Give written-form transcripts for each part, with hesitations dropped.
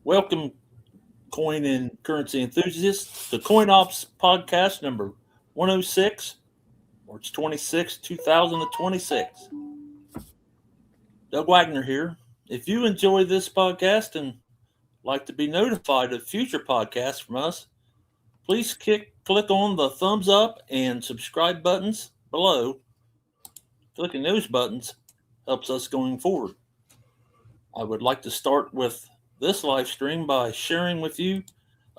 Welcome, coin and currency enthusiasts, to Coin Ops podcast number 106, March 26, 2026. Doug Wagner here. If you enjoy this podcast and like to be notified of future podcasts from us, please click on the thumbs up and subscribe buttons below. Clicking those buttons helps us going forward. I would like to start with this live stream by sharing with you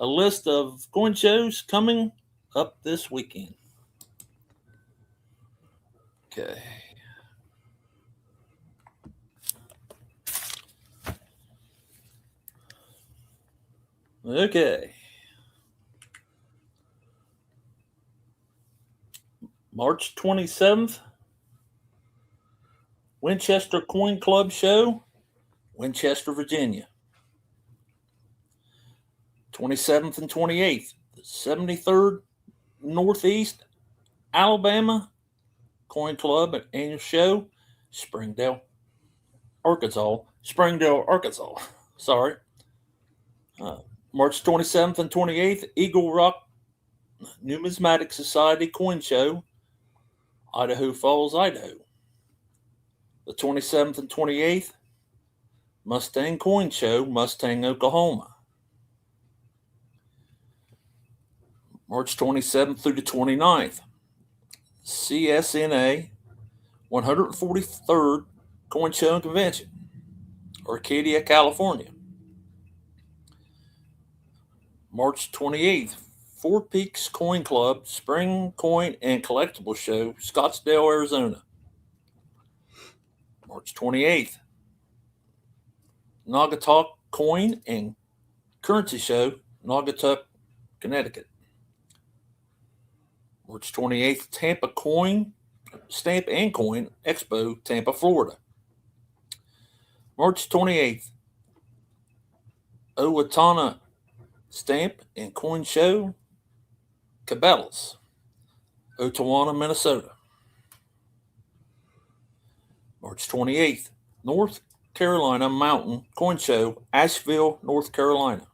a list of coin shows coming up this weekend. Okay. March 27th, Winchester Coin Club Show, Winchester, Virginia. 27th and 28th, the 73rd Northeast Alabama Coin Club Annual Show, Springdale, Arkansas. Sorry. March 27th and 28th, Eagle Rock Numismatic Society Coin Show, Idaho Falls, Idaho. The 27th and 28th, Mustang Coin Show, Mustang, Oklahoma. March 27th through the 29th, CSNA 143rd Coin Show and Convention, Arcadia, California. March 28th, Four Peaks Coin Club Spring Coin and Collectible Show, Scottsdale, Arizona. March 28th, Naugatuck Coin and Currency Show, Naugatuck, Connecticut. March 28th, Tampa Stamp and Coin Expo, Tampa, Florida. March 28th, Owatonna Stamp and Coin Show, Cabela's, Ottawa, Minnesota. March 28th, North Carolina Mountain Coin Show, Asheville, North Carolina.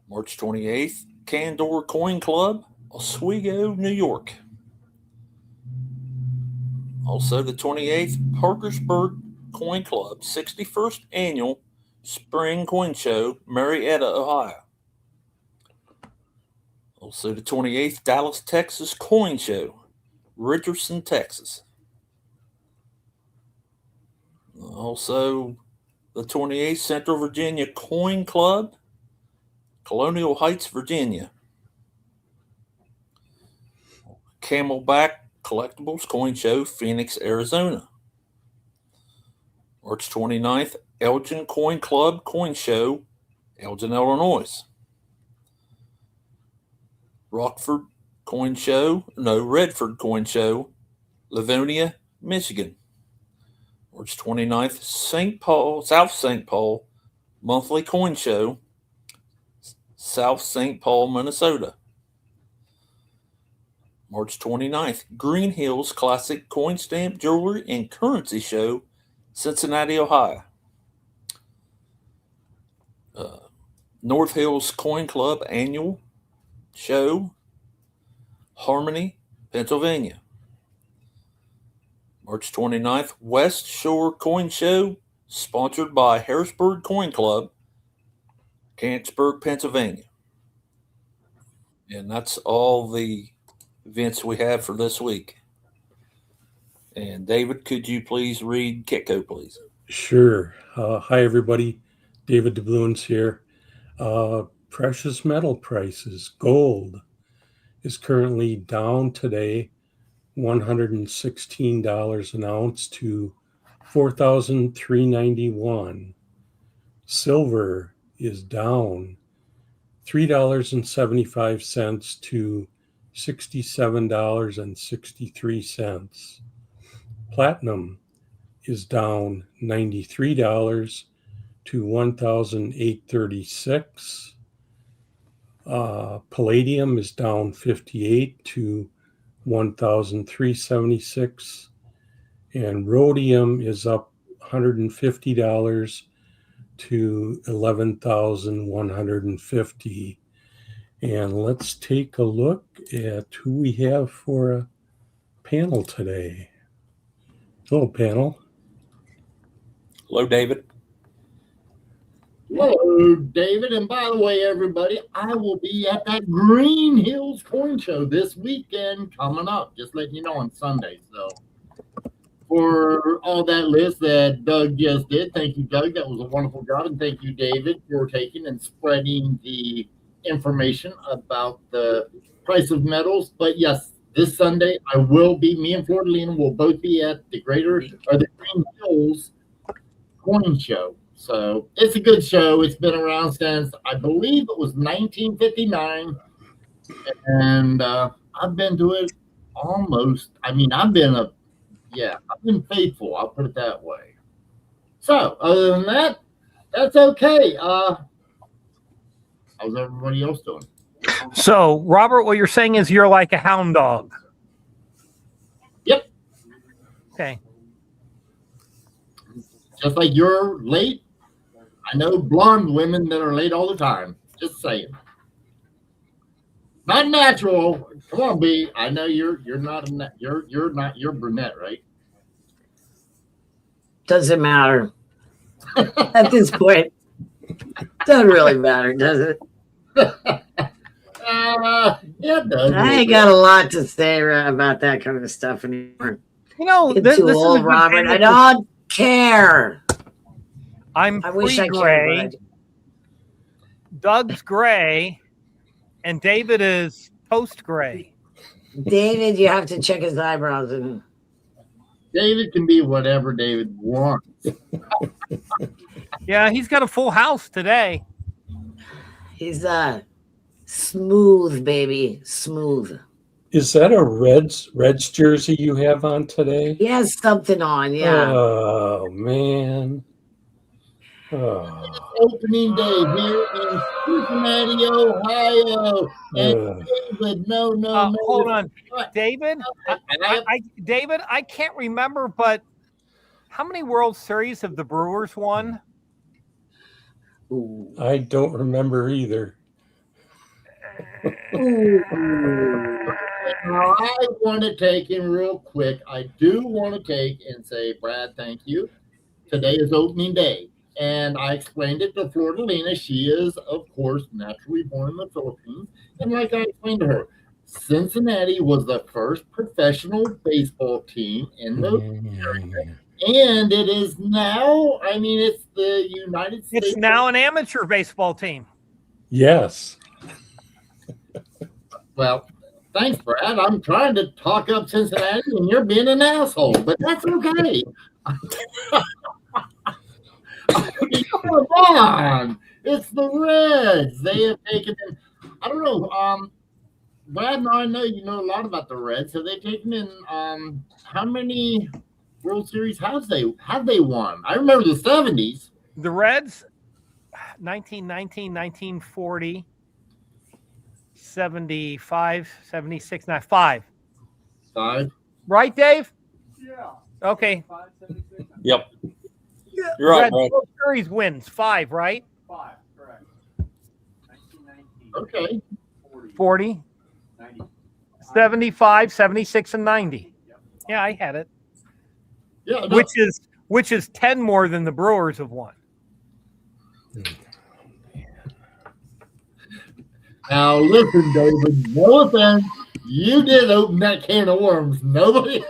March 28th, Candor Coin Club, Oswego, New York. Also the 28th, Parkersburg Coin Club, 61st Annual Spring Coin Show, Marietta, Ohio. Also the 28th, Dallas, Texas Coin Show, Richardson, Texas. Also the 28th, Central Virginia Coin Club, Colonial Heights, Virginia. Camelback Collectibles Coin Show, Phoenix, Arizona. March 29th, Elgin Coin Club Coin Show, Elgin, Illinois. Redford Coin Show, Livonia, Michigan. March 29th, South St. Paul Monthly Coin Show, South St. Paul, Minnesota. March 29th, Green Hills Classic Coin Stamp Jewelry and Currency Show, Cincinnati, Ohio. North Hills Coin Club Annual Show, Harmony, Pennsylvania. March 29th, West Shore Coin Show, sponsored by Harrisburg Coin Club, Canonsburg, Pennsylvania. And that's all the events we have for this week. And David, could you please read Kitco, please? Sure. Hi, everybody. David DeBloons here. Precious metal prices. Gold is currently down today, $116 an ounce to $4,391. Silver is down $3.75 to $67.63. Platinum is down $93 to $1,836. Palladium is down $58 to $1,376. And rhodium is up $150 to 11,150. And let's take a look at who we have for a panel today. Hello, panel. Hello, David. Hello, David. And by the way, everybody, I will be at that Green Hills Coin Show this weekend coming up. Just letting you know on Sunday. So for all that list that Doug just did, thank you, Doug. That was a wonderful job. And thank you, David, for taking and spreading the information about the price of metals. But yes, this Sunday I will be, me and Flordelina will both be at the Green Hills Coin Show. So it's a good show. It's been around since, I believe it was 1959. And I've been to it almost, I've been faithful. I'll put it that way. So other than that, that's okay. How's everybody else doing? So, Robert, what you're saying is you're like a hound dog. Yep. Okay. Just like you're late. I know blonde women that are late all the time. Just saying. Not natural. Come on, B. I know you're not you're brunette, right? Doesn't matter. At this point, doesn't really matter, does it? Yeah, it does. I ain't got a lot to say about that kind of stuff anymore. You know, It's too old, Robert. I don't care. I wish I gray. could. Doug's gray, and David is post gray. David, you have to check his eyebrows. David can be whatever David wants. Yeah, he's got a full house today. He's smooth, baby, smooth. Is that a Reds jersey you have on today? He has something on, yeah. Oh, man. Oh. Opening day here in Cincinnati, Ohio. And David, no. Hold on. David, David, I can't remember, but how many World Series have the Brewers won? Ooh. I don't remember either. Now, I want to take in real quick. I do want to take and say, Brad, thank you. Today is opening day. And I explained it to Flordelina. She is, of course, naturally born in the Philippines. And like I explained to her, Cincinnati was the first professional baseball team in the area. And it is now, it's the United States. It's now an amateur baseball team. Yes. Well, thanks, Brad. I'm trying to talk up Cincinnati, and you're being an asshole, but that's okay. Come on. It's the Reds. They have taken in, I don't know, Brad, now I know you know a lot about the Reds. Have they taken in how many World Series have they won? I remember the 70s. The Reds, 1919, 1940, 75, 76, 5. 5. Right, Dave? Yeah. Okay. 5, 76. Yep. You're right, Reds Brad. World Series wins 5, right? 5, correct. 1919. Okay. 40, 90. 75, 76, and 90. Yeah, I had it. Yeah. No. Which is 10 more than the Brewers have won. Now listen, David. No offense. You did open that can of worms. Nobody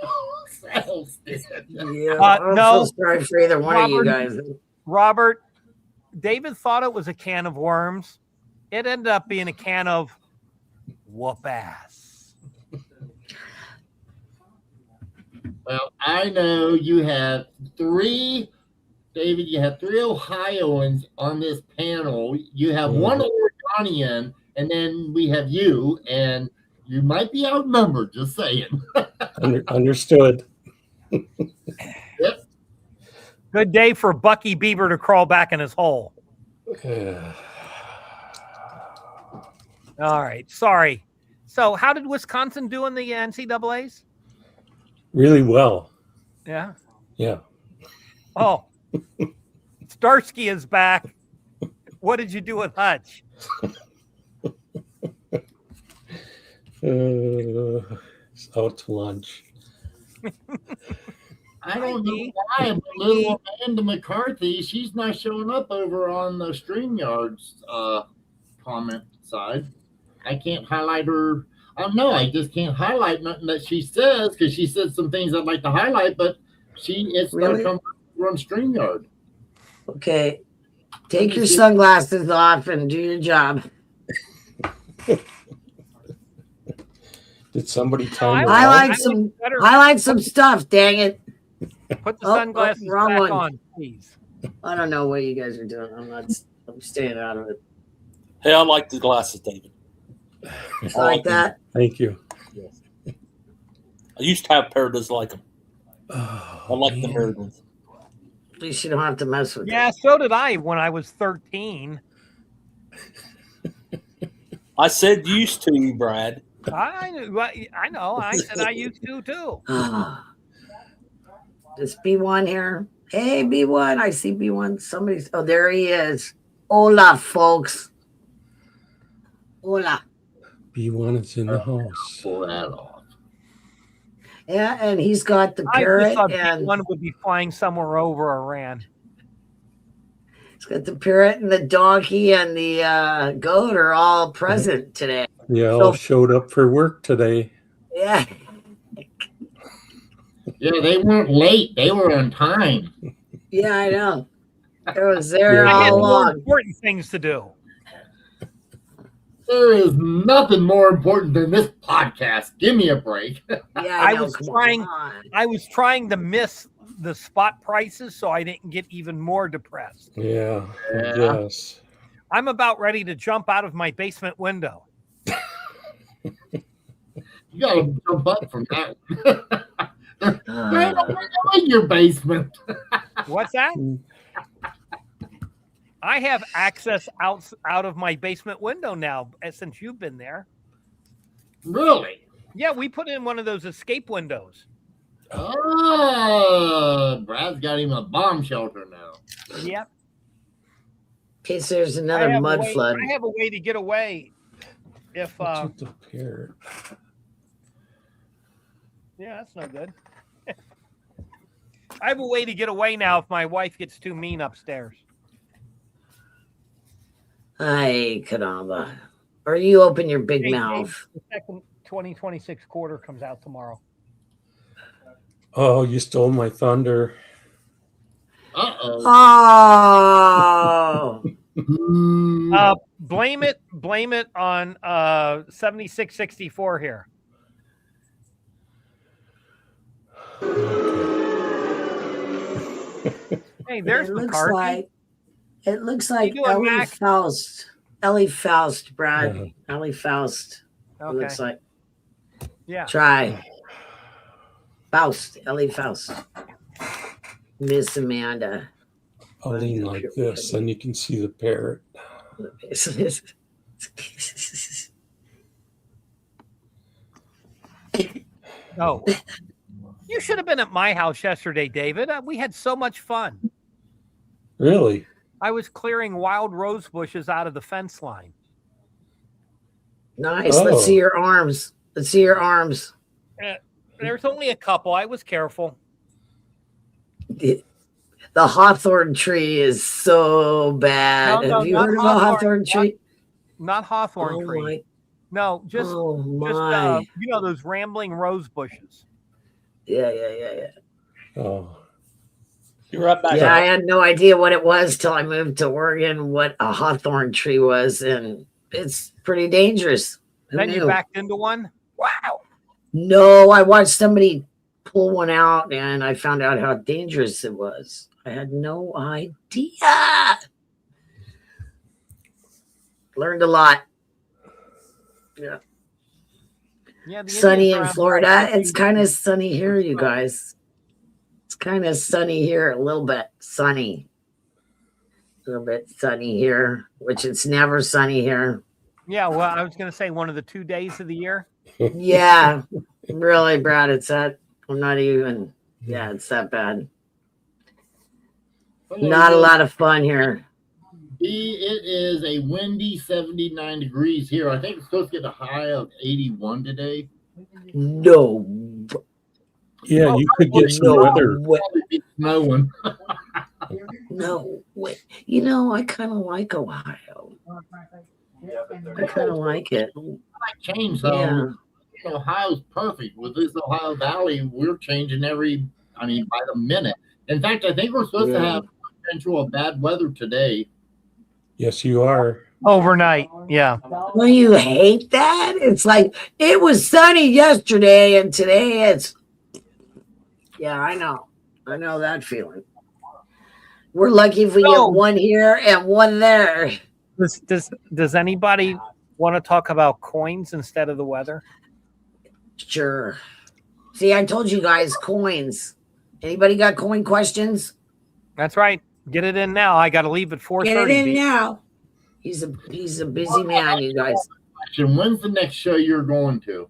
else did. Yeah, No. I'm so sorry for either one of you guys. Robert, David thought it was a can of worms. It ended up being a can of whoop ass. Well, I know you have 3, David, you have 3 Ohioans on this panel. You have one Oregonian, and then we have you, and you might be outnumbered, just saying. Understood. Yep. Good day for Bucky Bieber to crawl back in his hole. All right. Sorry. So how did Wisconsin do in the NCAAs? Really well. Yeah. Yeah. Oh. Starsky is back. What did you do with Hutch? It's out to lunch. I don't know why, but little Amanda McCarthy, she's not showing up over on the StreamYard's comment side. I can't highlight her. I don't know. I just can't highlight nothing that she says because she said some things I'd like to highlight, but it's Really? not coming over on StreamYard. Okay. Take your sunglasses off and do your job. Did somebody time her Highlight out? highlight some stuff, dang it. Put the sunglasses wrong back one. on, please. I don't know what you guys are doing. I'm staying out of it. Hey, I like the glasses, David. Like that. Thank you. I used to have a pair just like them. Oh, I like the man. mirrored ones. At least you don't have to mess with Yeah, it. so did I when I was 13. I said used to, Brad. I know. I said I used to too. This B1 here. Hey, B1. I see B1. Somebody's. Oh, there he is. Hola, folks. Hola. B1 is in the house. Pull that off. Yeah, and he's got the I just parrot thought and one would be flying somewhere over Iran. he's got the parrot and the donkey and the goat are all present today. Yeah, all showed up for work today. Yeah. Yeah, they weren't late. They were on time. Yeah, I know. It was there I had all more along. important things to do. There is nothing more important than this podcast. Give me a break. Yeah, I know. was Come trying- on. I was trying to miss the spot prices so I didn't get even more depressed. Yeah, I Yeah. guess. I'm about ready to jump out of my basement window. You got to jump up from that one. Right in your basement. What's that? I have access out of my basement window now since you've been there. Really? Yeah, we put in one of those escape windows. Oh, Brad's got him a bomb shelter now. Yep. In case there's I another have a mud way- flood. I have a way to get away. If What's with the parrot? yeah, that's no good. I have a way to get away now if my wife gets too mean upstairs. Ay, caramba. Or you open your big Hey, mouth. The second 2026 quarter comes out tomorrow. Oh, you stole my thunder. Uh-oh. Oh. Blame it on 7664 here. Hey, there's it looks McCarthy. like doing, Ellie Mac? Faust. Ellie Faust, Brad. Yeah. Ellie Faust. It Okay. looks like. Yeah. Try. Faust. Ellie Faust. Miss Amanda. I'll lean like this, and you can see the parrot. Oh. You should have been at my house yesterday, David. We had so much fun. Really? I was clearing wild rose bushes out of the fence line. Nice. Oh. Let's see your arms. Let's see your arms. There's only a couple. I was careful. The hawthorn tree is so bad. No, Have you not heard of a hawthorn tree? Not hawthorn Oh tree. my. No, just Oh my. those rambling rose bushes. Yeah. Oh, You're right back. Yeah, I had no idea what it was till I moved to Oregon, what a hawthorn tree was, and it's pretty dangerous. Who Then you knew? backed into one. Wow. No, I watched somebody pull one out and I found out how dangerous it was. I had no idea. Learned a lot. Yeah. Yeah, the Sunny Indians in are out Florida. there. It's kind of sunny here, you guys. It's kind of sunny here, a little bit sunny. A little bit sunny here, which it's never sunny here. Yeah, well, I was going to say one of the 2 days of the year. Yeah, really, Brad. It's that. I'm not even. Yeah, it's that bad. Not a lot of fun here. It is a windy 79 degrees here. I think it's supposed to get a high of 81 today. No. Yeah, you could get some No weather. way. Probably be snowing. No way. You know, I kind of like Ohio. I kind of like it. Might change though. Yeah. Ohio's perfect. With this Ohio Valley, we're changing by the minute. In fact, I think we're supposed to have potential of bad weather today. Yes, you are. Overnight. Yeah. Well, you hate that? It's like it was sunny yesterday and today it's. Yeah, I know. I know that feeling. We're lucky if we get one here and one there. Does anybody want to talk about coins instead of the weather? Sure. See, I told you guys coins. Anybody got coin questions? That's right. Get it in now. I got to leave at 4:30. Get it in now. He's a busy man, you guys. When's the next show you're going to?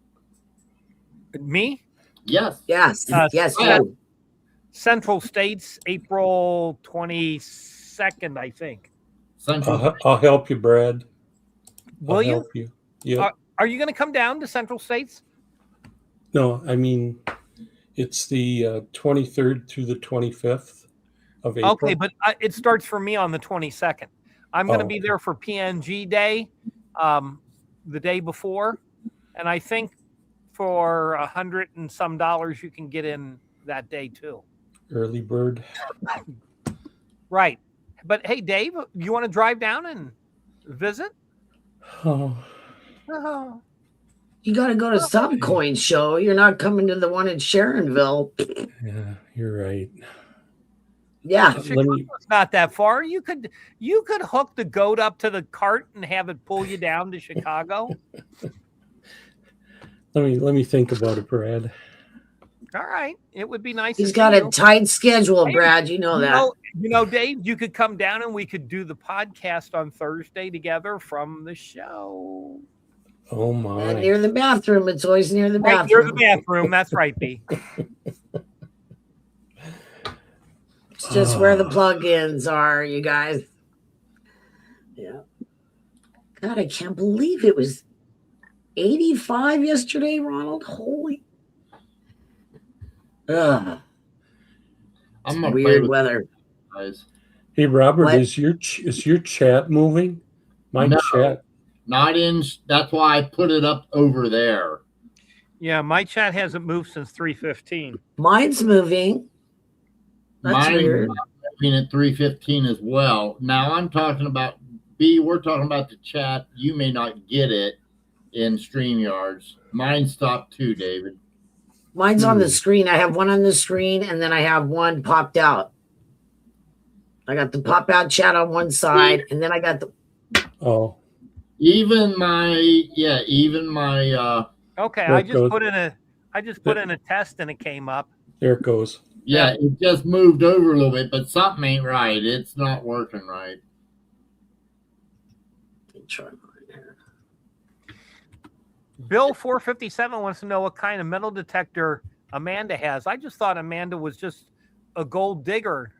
Me? Yes. Yes. Yes. Central States, April 22nd, I think. I'll help you, Brad. Will you? Help you. Yeah. Are you going to come down to Central States? No, I mean, it's the 23rd through the 25th of April. Okay, but it starts for me on the 22nd. I'm going to be there for PNG Day, the day before, and I think for $100 and some you can get in that day too. Early bird. Right. But hey, Dave, you want to drive down and visit? Oh. You got to go to some coin show. You're not coming to the one in Sharonville. Yeah, you're right. Yeah. Chicago's not that far. You could hook the goat up to the cart and have it pull you down to Chicago. Let me think about it, Brad. All right. It would be nice. He's got a tight schedule, Brad. You know that. You know, Dave, you could come down and we could do the podcast on Thursday together from the show. Oh my! And near the bathroom. It's always near the bathroom. Right, near the bathroom. That's right, B. It's just where the plug-ins are, you guys. Yeah. God, I can't believe it was 85 yesterday, Ronald. Holy. Ugh. I'm not weird weather. Guys. Hey, Robert, is your chat moving? My chat. Not in. That's why I put it up over there. Yeah, my chat hasn't moved since 3:15. Mine's moving. That's weird. Moving at 3:15 as well. Now I'm talking about B. We're talking about the chat. You may not get it in StreamYards. Mine stopped too, David. Mine's on the screen. I have one on the screen, and then I have one popped out. I got the pop out chat on one side, and then I got the. Oh. Even my. Okay, I just put in a test and it came up. There it goes. Yeah, it just moved over a little bit, but something ain't right. It's not working right. Bill 457 wants to know what kind of metal detector Amanda has. I just thought Amanda was just a gold digger.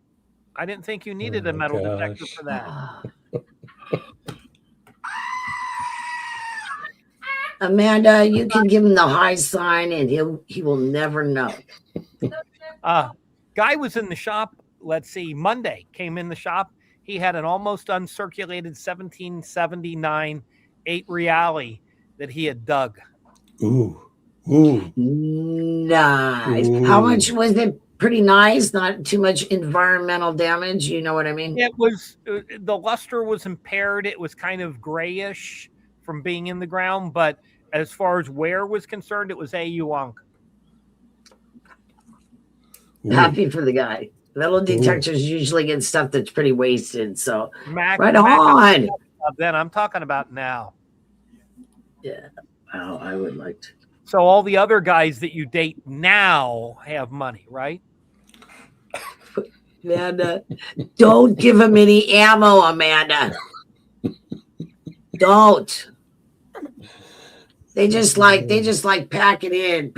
I didn't think you needed a metal detector for that. Amanda, you can give him the high sign and he will never know. Guy was in the shop, let's see, Monday, came in the shop. He had an almost uncirculated 1779 8 reale that he had dug. Ooh. Nice. Ooh. How much was it? Pretty nice, not too much environmental damage. You know what I mean? It was, the luster was impaired. It was kind of grayish from being in the ground, but as far as wear was concerned, it was a-Wonk. Happy for the guy. Metal detectors usually get stuff that's pretty wasted. So right on. Then I'm talking about now. Yeah. Wow, I would like to. So all the other guys that you date now have money, right? Amanda, don't give them any ammo, Amanda. Don't. They just like pack it in.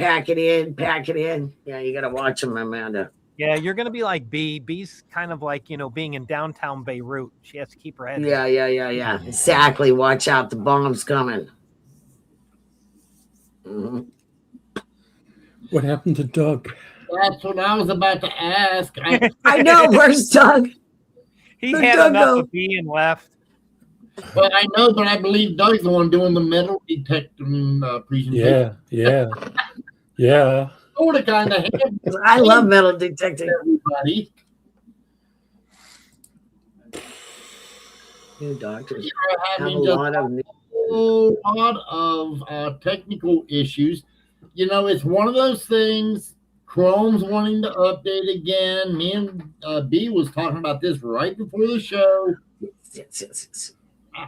Yeah, you gotta watch them, Amanda. Yeah, you're going to be like B. B's kind of like, being in downtown Beirut. She has to keep her head. Yeah. Exactly. Watch out. The bomb's coming. Mhm. What happened to Doug? That's what I was about to ask. I know. Where's Doug? He Where'd had Doug enough go? of B and left. Well, I know, but I believe Doug's the one doing the metal detecting presentation. Yeah. Sort of kind of I love metal detecting. everybody. New doctors You're have a having just lot of. a lot of technical issues. It's one of those things. Chrome's wanting to update again. Me and B was talking about this right before the show. Yes.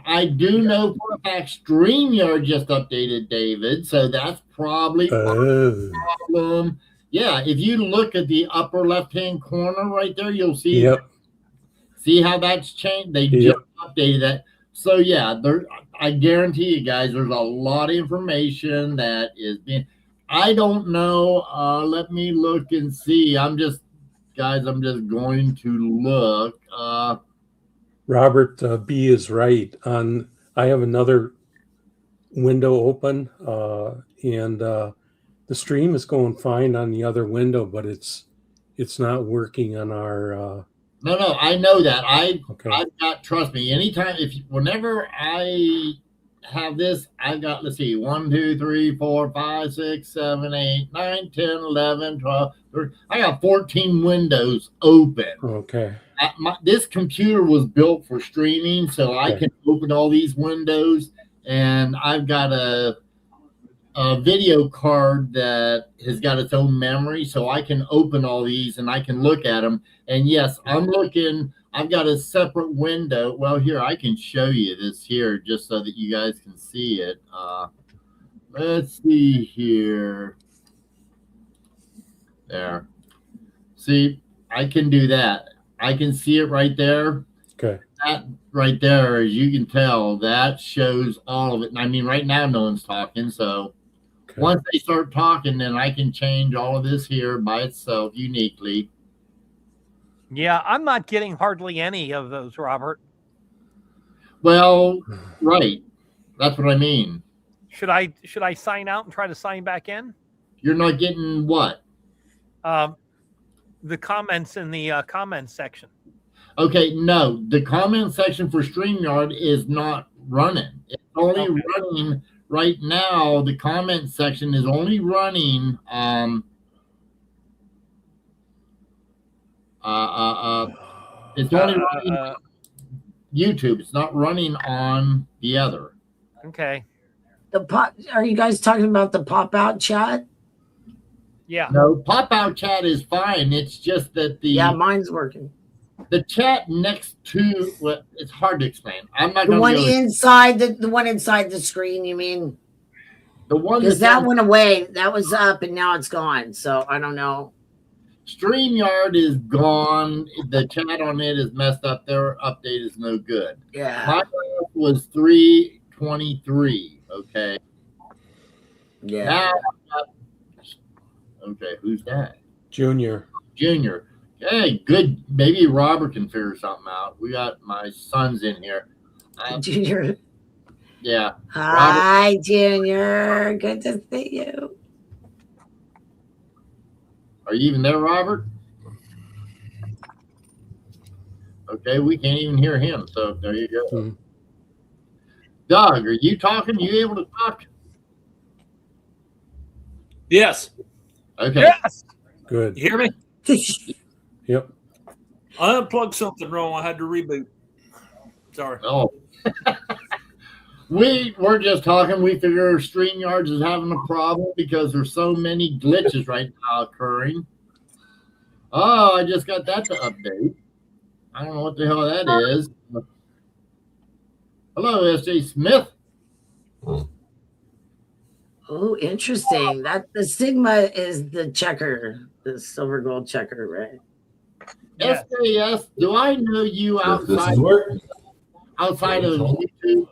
I do know for a fact StreamYard just updated, David, so that's probably Oh. problem. Yeah, if you look at the upper left-hand corner right there, you'll see see how that's changed. They just updated that. So yeah, I guarantee you guys, there's a lot of information that is being. I don't know. Let me look and see. I'm just going to look. Robert B is right. I have another window open, and the stream is going fine on the other window, but it's not working on our. No, I know that. I've got, trust me, anytime, whenever I have this, I've got, let's see, 1, 2, 3, 4, 5, 6, 7, 8, 9, 10, 11, 12, 13. I got 14 windows open. Okay. This computer was built for streaming, so I can open all these windows, and I've got a video card that has got its own memory, so I can open all these and I can look at them. And yes, I'm looking. I've got a separate window. Well, here, I can show you this here just so that you guys can see it. Let's see here. There. See, I can do that. I can see it right there. Okay. That right there, as you can tell, that shows all of it. And I mean, right now, no one's talking, so once they start talking, then I can change all of this here by itself uniquely. Yeah, I'm not getting hardly any of those, Robert. Well, right. That's what I mean. Should I sign out and try to sign back in? You're not getting what? The comments in the comments section. Okay, no. The comment section for StreamYard is not running. It's only running right now. The comment section is only running it's only running on YouTube. It's not running on the other. Okay. Are you guys talking about the pop-out chat? Yeah. No, pop-out chat is fine. It's just that mine's working. The chat next to, well, it's hard to explain. I'm not the going one to inside the one inside the screen. You mean the one because that went away? That was up and now it's gone. So I don't know. StreamYard is gone. The chat on it is messed up. Their update is no good. Yeah. My was 323. Okay. Yeah. Now, okay, who's that? Junior. Hey, good. Maybe Robert can figure something out. We got my sons in here. Junior. Yeah. Hi, Robert. Junior. Good to see you. Are you even there, Robert? Okay, we can't even hear him. So there you go. Mm-hmm. Doug, are you talking? You able to talk? Yes. Okay. Yes. Good. You hear me? Yep. I unplugged something wrong. I had to reboot. Sorry. Oh. We're just talking. We figure StreamYard is having a problem because there's so many glitches right now occurring. Oh, I just got that to update. I don't know what the hell that is. Hello, S.J. Smith. Oh, interesting. That the Sigma is the checker, the silver gold checker, right? Yeah. SAS, do I know you outside of YouTube?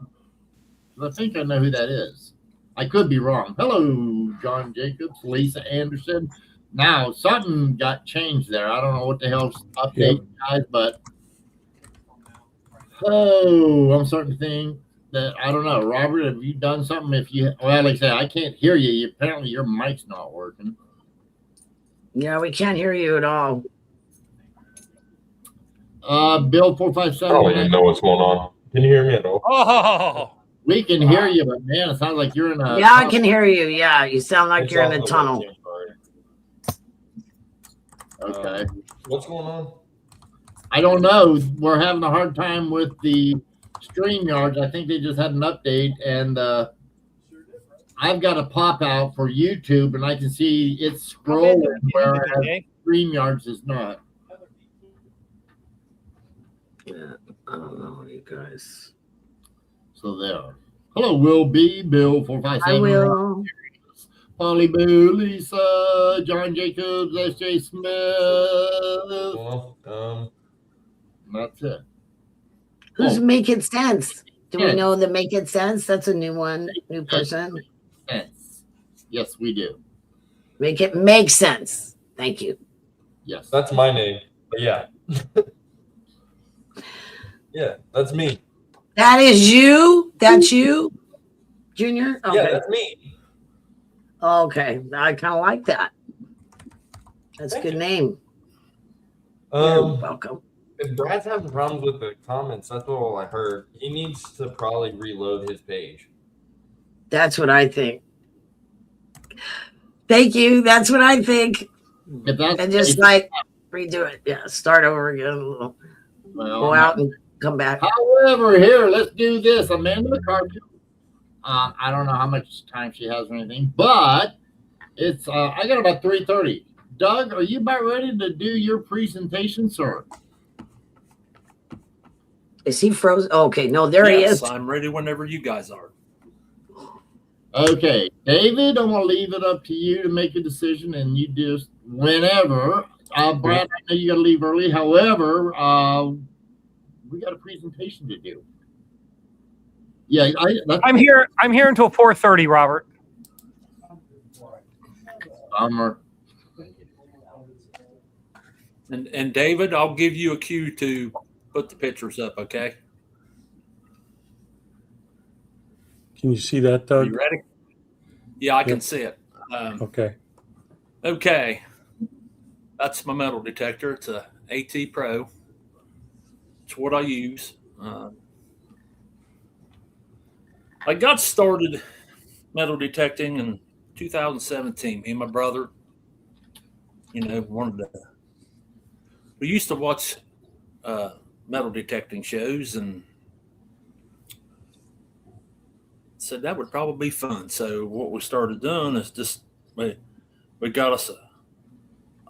I think I know who that is. I could be wrong. Hello, John Jacobs, Lisa Anderson, Now something got changed there. I don't know what the hell's update, guys, but I'm starting to think that I don't know. Robert, have you done something? If you well, like I said, I can't hear you. Apparently your mic's not working. Yeah, we can't hear you at all. Bill I don't 457. even know what's going on. Can you hear me at all? Oh, We can hear you, but man, it sounds like you're in a Yeah, I can hear you. Yeah, you sound like It's you're in off a the tunnel. webcam, sorry. okay. What's going on? I don't know. We're having a hard time with the StreamYards. I think they just had an update, and I've got a pop out for YouTube, and I can see it's scrolling, whereas StreamYards is not. Yeah, I don't know, you guys. So there. Hello, Will B, Bill 457. I will. Polly Boo, Lisa, John Jacobs, S.J. Smith. Well, That's it. Who's Oh. making sense? Do we Yeah. know the Making Sense? That's a new one, new person. Sense. Yes, we do. Make it make sense. Thank you. Yes. that's my name. But yeah. Yeah, that's me. That is you? That's you? Junior? Okay. Yeah, that's me. Okay. I kind of like that. That's a good name. You're welcome. If Brad's having problems with the comments, that's all I heard. He needs to probably reload his page. That's what I think. Thank you. That's what I think. If that's And just like redo it. Yeah. Start over again. Go out and come back. However, here, let's do this. Amanda McCarthy. I don't know how much time she has or anything, but it's I got about 3:30. Doug, are you about ready to do your presentation, sir? Is he frozen? Oh, okay. No, there he is. I'm ready whenever you guys are. Okay, David, I'm gonna leave it up to you to make a decision, and you just whenever. Brad, I know you got to leave early. However, we got a presentation to do. Yeah, I'm here. I'm here until 4:30, Robert. Bummer. And David, I'll give you a cue to put the pictures up, okay? Can you see that, Are Doug? you ready? Yeah, I can Yep. see it. Okay. Okay. That's my metal detector. It's a AT Pro. It's what I use. I got started metal detecting in 2017. Me and my brother, we used to watch metal detecting shows and said that would probably be fun. So what we started doing is just we got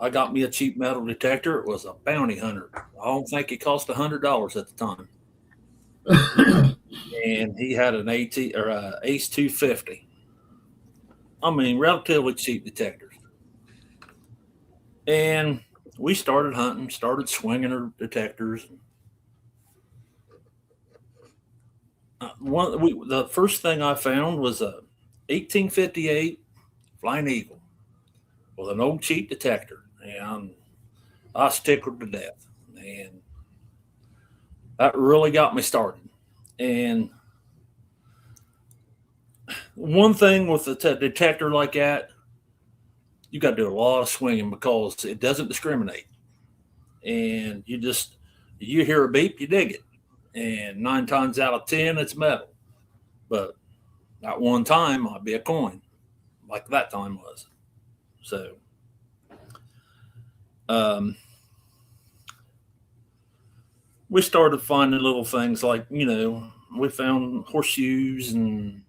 I got me a cheap metal detector. It was a Bounty Hunter. I don't think it cost $100 at the time. And he had an AT or a Ace 250. I mean, relatively cheap detectors. And we started hunting, started swinging our detectors. The first thing I found was a 1858 Flying Eagle with an old cheap detector, and I was tickled to death. And that really got me started. And one thing with a detector like that, you got to do a lot of swinging because it doesn't discriminate. And you hear a beep, you dig it. And 9 times out of 10, it's metal. But that one time might be a coin, like that time was. So, we started finding little things like, we found horseshoes and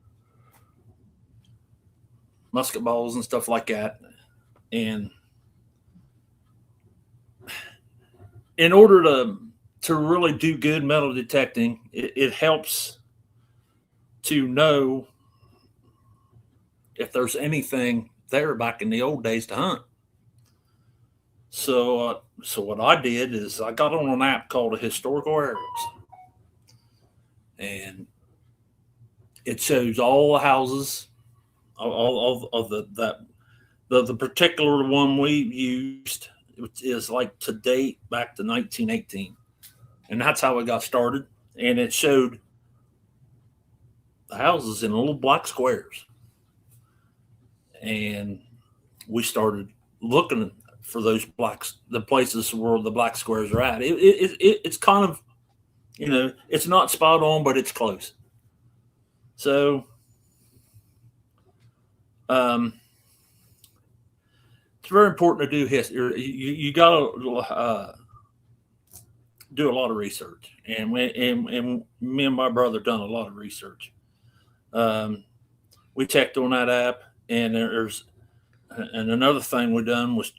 musket balls and stuff like that. And in order to really do good metal detecting, it helps to know if there's anything there back in the old days to hunt. So what I did is I got on an app called a Historical Aerials, and it shows all the houses, all of that the particular one we used is like to date back to 1918, and that's how it got started. And it showed the houses in little black squares, and we started looking for those the places where the black squares are at. It's kind of, it's not spot on, but it's close. So, it's very important to do history. You got to do a lot of research, and me and my brother done a lot of research. We checked on that app, and and another thing we done was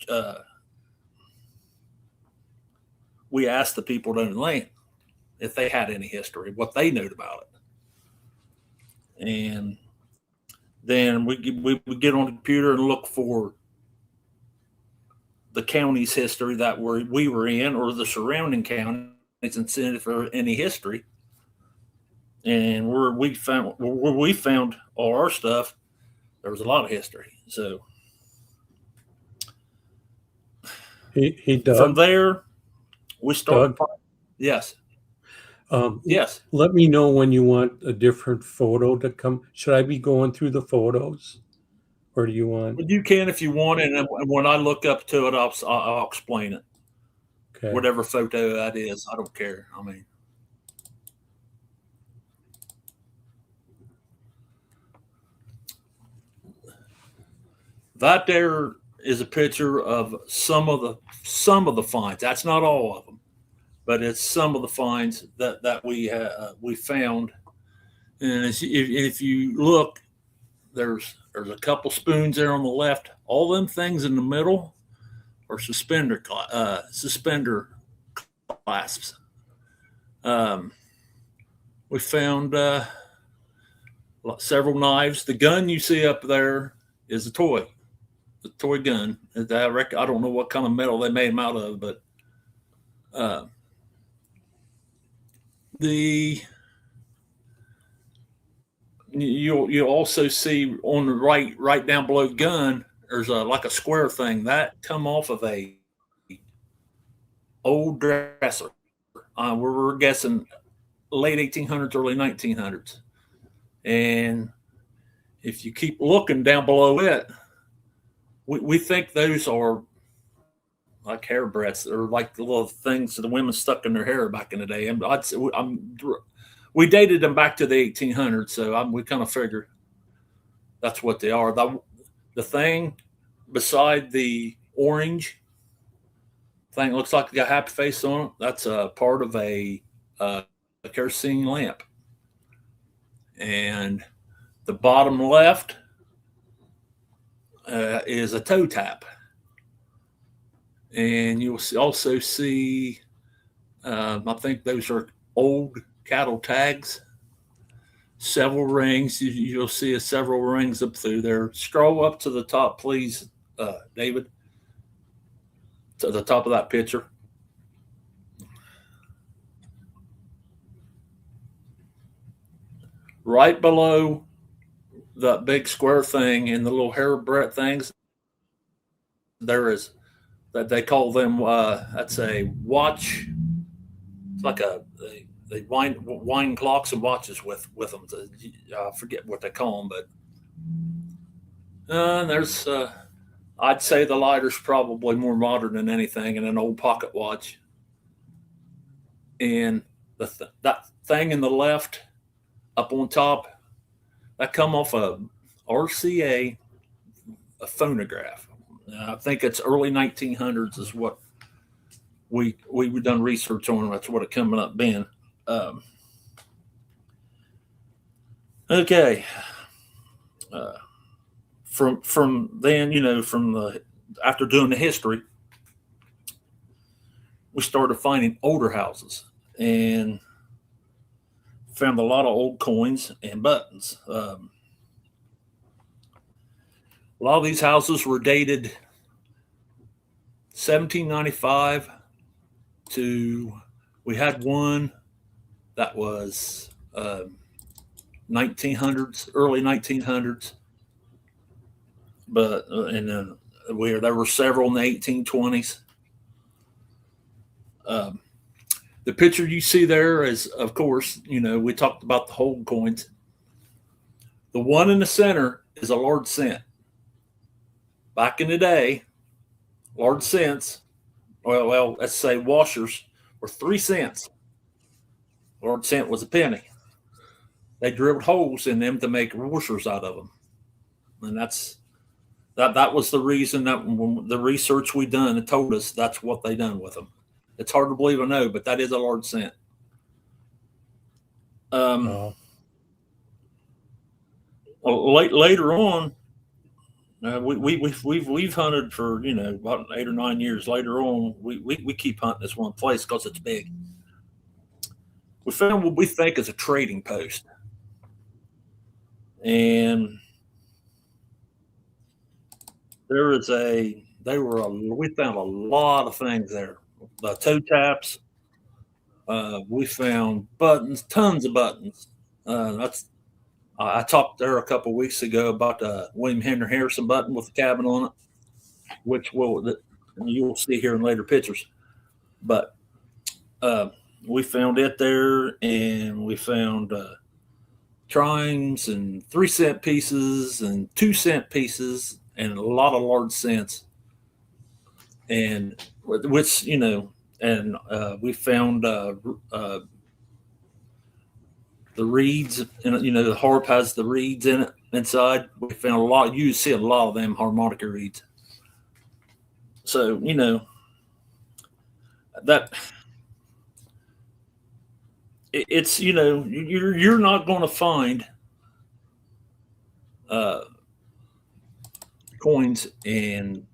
we asked the people down the land if they had any history, what they knew about it, and then we get on the computer and look for the county's history that we were in, or the surrounding counties, and see for any history. And where we found all our stuff, there was a lot of history. So Doug, from there, we started. Doug? Yes. Yes. Let me know when you want a different photo to come. Should I be going through the photos, or do you want? You can if you want, and when I look up to it, I'll explain it. Okay. Whatever photo that is, I don't care. I mean, that there is a picture of some of the finds. That's not all of them, but it's some of the finds that we found. And if you look, there's a couple spoons there on the left. All them things in the middle are suspender clasps. We found several knives. The gun you see up there is the toy gun. I don't know what kind of metal they made them out of, but you'll also see on the right down below gun, there's like a square thing that come off of a old dresser. We're guessing late 1800s, early 1900s. And if you keep looking down below it, we think those are like hair breadths, or like the little things that the women stuck in their hair back in the day. And we dated them back to the 1800s, so we kind of figured that's what they are. The thing beside the orange thing looks like it got a happy face on it. That's a part of a kerosene lamp. And the bottom left is a toe tap. And you'll also see, I think those are old cattle tags, several rings. You'll see several rings up through there. Scroll up to the top, please, David, to the top of that picture. Right below the big square thing and the little hair breadth things, there is that they call them. That's a watch. It's like they wind clocks and watches with them. I forget what they call them, but there's. I'd say the lighter's probably more modern than anything, and an old pocket watch. And that thing in the left, up on top, that come off a RCA, a phonograph. I think it's early 1900s is what we done research on. That's what it coming up being. Okay. From then, after doing the history, we started finding older houses and found a lot of old coins and buttons. A lot of these houses were dated 1795 to, we had one that was 1900s, early 1900s. but and then there were several in the 1820s. The picture you see there is, of course, we talked about the whole coins. The one in the center is a large cent. Back in the day, large cents, well, let's say washers, were 3 cents. Large cent was a penny. They drilled holes in them to make washers out of them, and that was the reason that when the research we done, it told us that's what they done with them. It's hard to believe, I know, but that is a large cent. Later on, we've hunted for about 8 or 9 years. Later on, we keep hunting this one place because it's big. We found what we think is a trading post, and we found a lot of things there. Toe taps. We found buttons, tons of buttons. I talked there a couple weeks ago about the William Henry Harrison button with the cabin on it, which you'll see here in later pictures. But we found it there, and we found trimes and 3-cent pieces and 2-cent pieces and a lot of large cents, and which and we found the reeds, and the harp has the reeds in it inside. We found a lot. You see a lot of them harmonica reeds. So that it's you're not going to find coins, and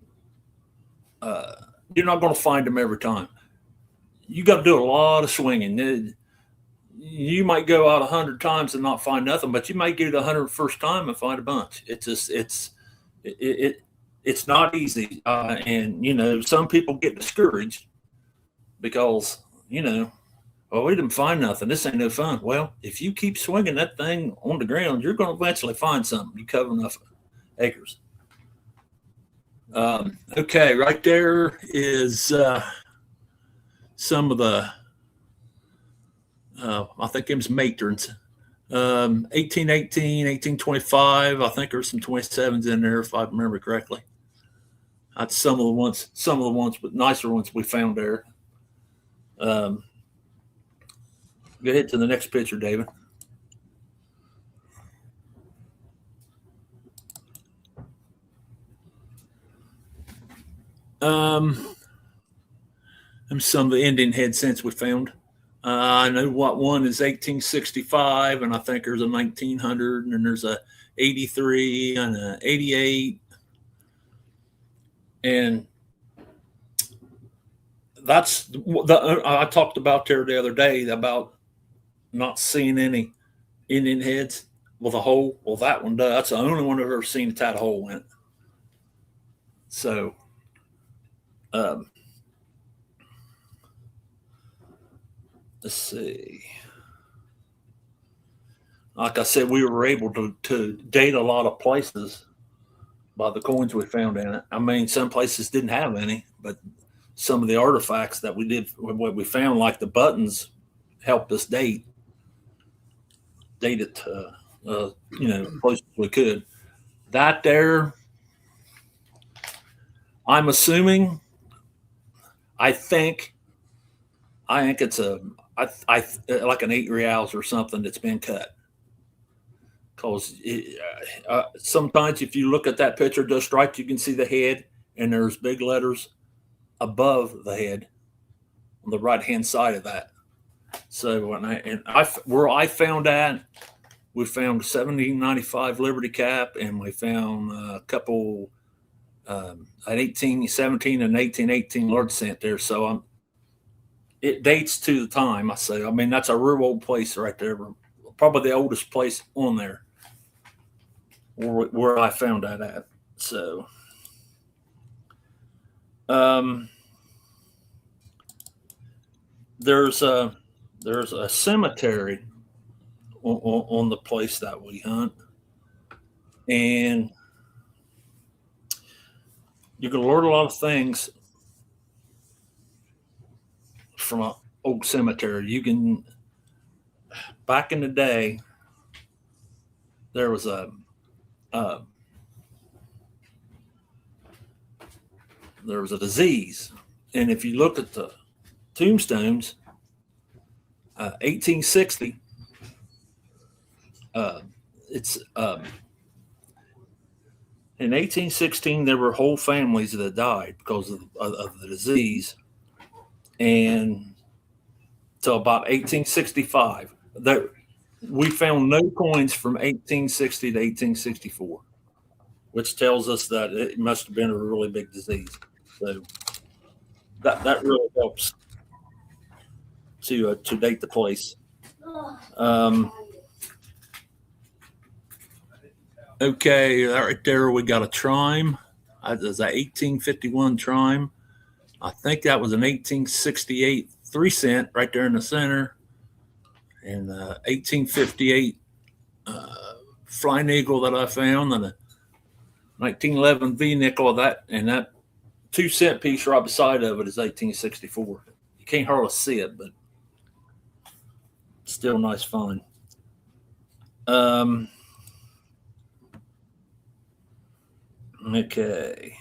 you're not going to find them every time. You got to do a lot of swinging. You might go out 100 times and not find nothing, but you might get it 101st time and find a bunch. It's not easy, and some people get discouraged because well, we didn't find nothing. This ain't no fun. Well, if you keep swinging that thing on the ground, you're going to eventually find something. You cover enough acres. Okay, right there is some of the, I think it was matrons. 1818, 1825. I think there's some 27s in there, if I remember correctly. That's some of the ones, but nicer ones we found there. Go ahead to the next picture, David. And some of the Indian head cents we found. I know what one is 1865, and I think there's a 1900, and then there's a 83 and a 88, and that's I talked about there the other day about not seeing any Indian heads with a hole. Well, that one does. That's the only one I've ever seen that's had a hole in it. So, let's see. Like I said, we were able to date a lot of places by the coins we found in it. I mean, some places didn't have any, but some of the artifacts that what we found, like the buttons, helped us date it close as we could. That there, I'm assuming, I think it's like an 8 reals or something that's been cut. Because sometimes if you look at that picture just right, you can see the head, and there's big letters above the head on the right hand side of that. So where I found that, we found 1795 Liberty Cap, and we found a couple at 1817 and 1818 large cent there. So it dates to the time, I say. I mean, that's a real old place right there, probably the oldest place on there where I found that at. So there's a cemetery on the place that we hunt, and You can learn a lot of things from an old cemetery. You can, back in the day, there was a disease, and if you look at the tombstones, 1860, it's in 1816 there were whole families that died because of the disease, and till about 1865, there we found no coins from 1860 to 1864, which tells us that it must have been a really big disease. So that really helps to date the place. Okay, right there we got a trime. There's an 1851 trime. I think that was an 1868 3-cent right there in the center, and 1858 flying eagle that I found, and a 1911 V nickel of that, and that 2-cent piece right beside of it is 1864. You can't hardly see it, but still nice find. Okay.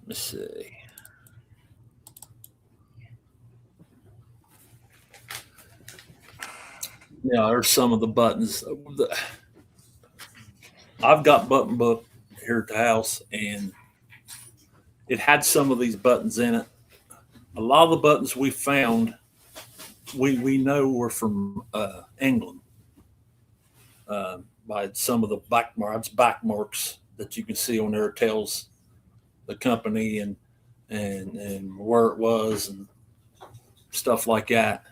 Let's see. Yeah, there's some of the buttons. I've got button book here at the house, and it had some of these buttons in it. A lot of the buttons we found, we know were from England. By some of the back marks that you can see on there, tells the company and where it was and stuff like that.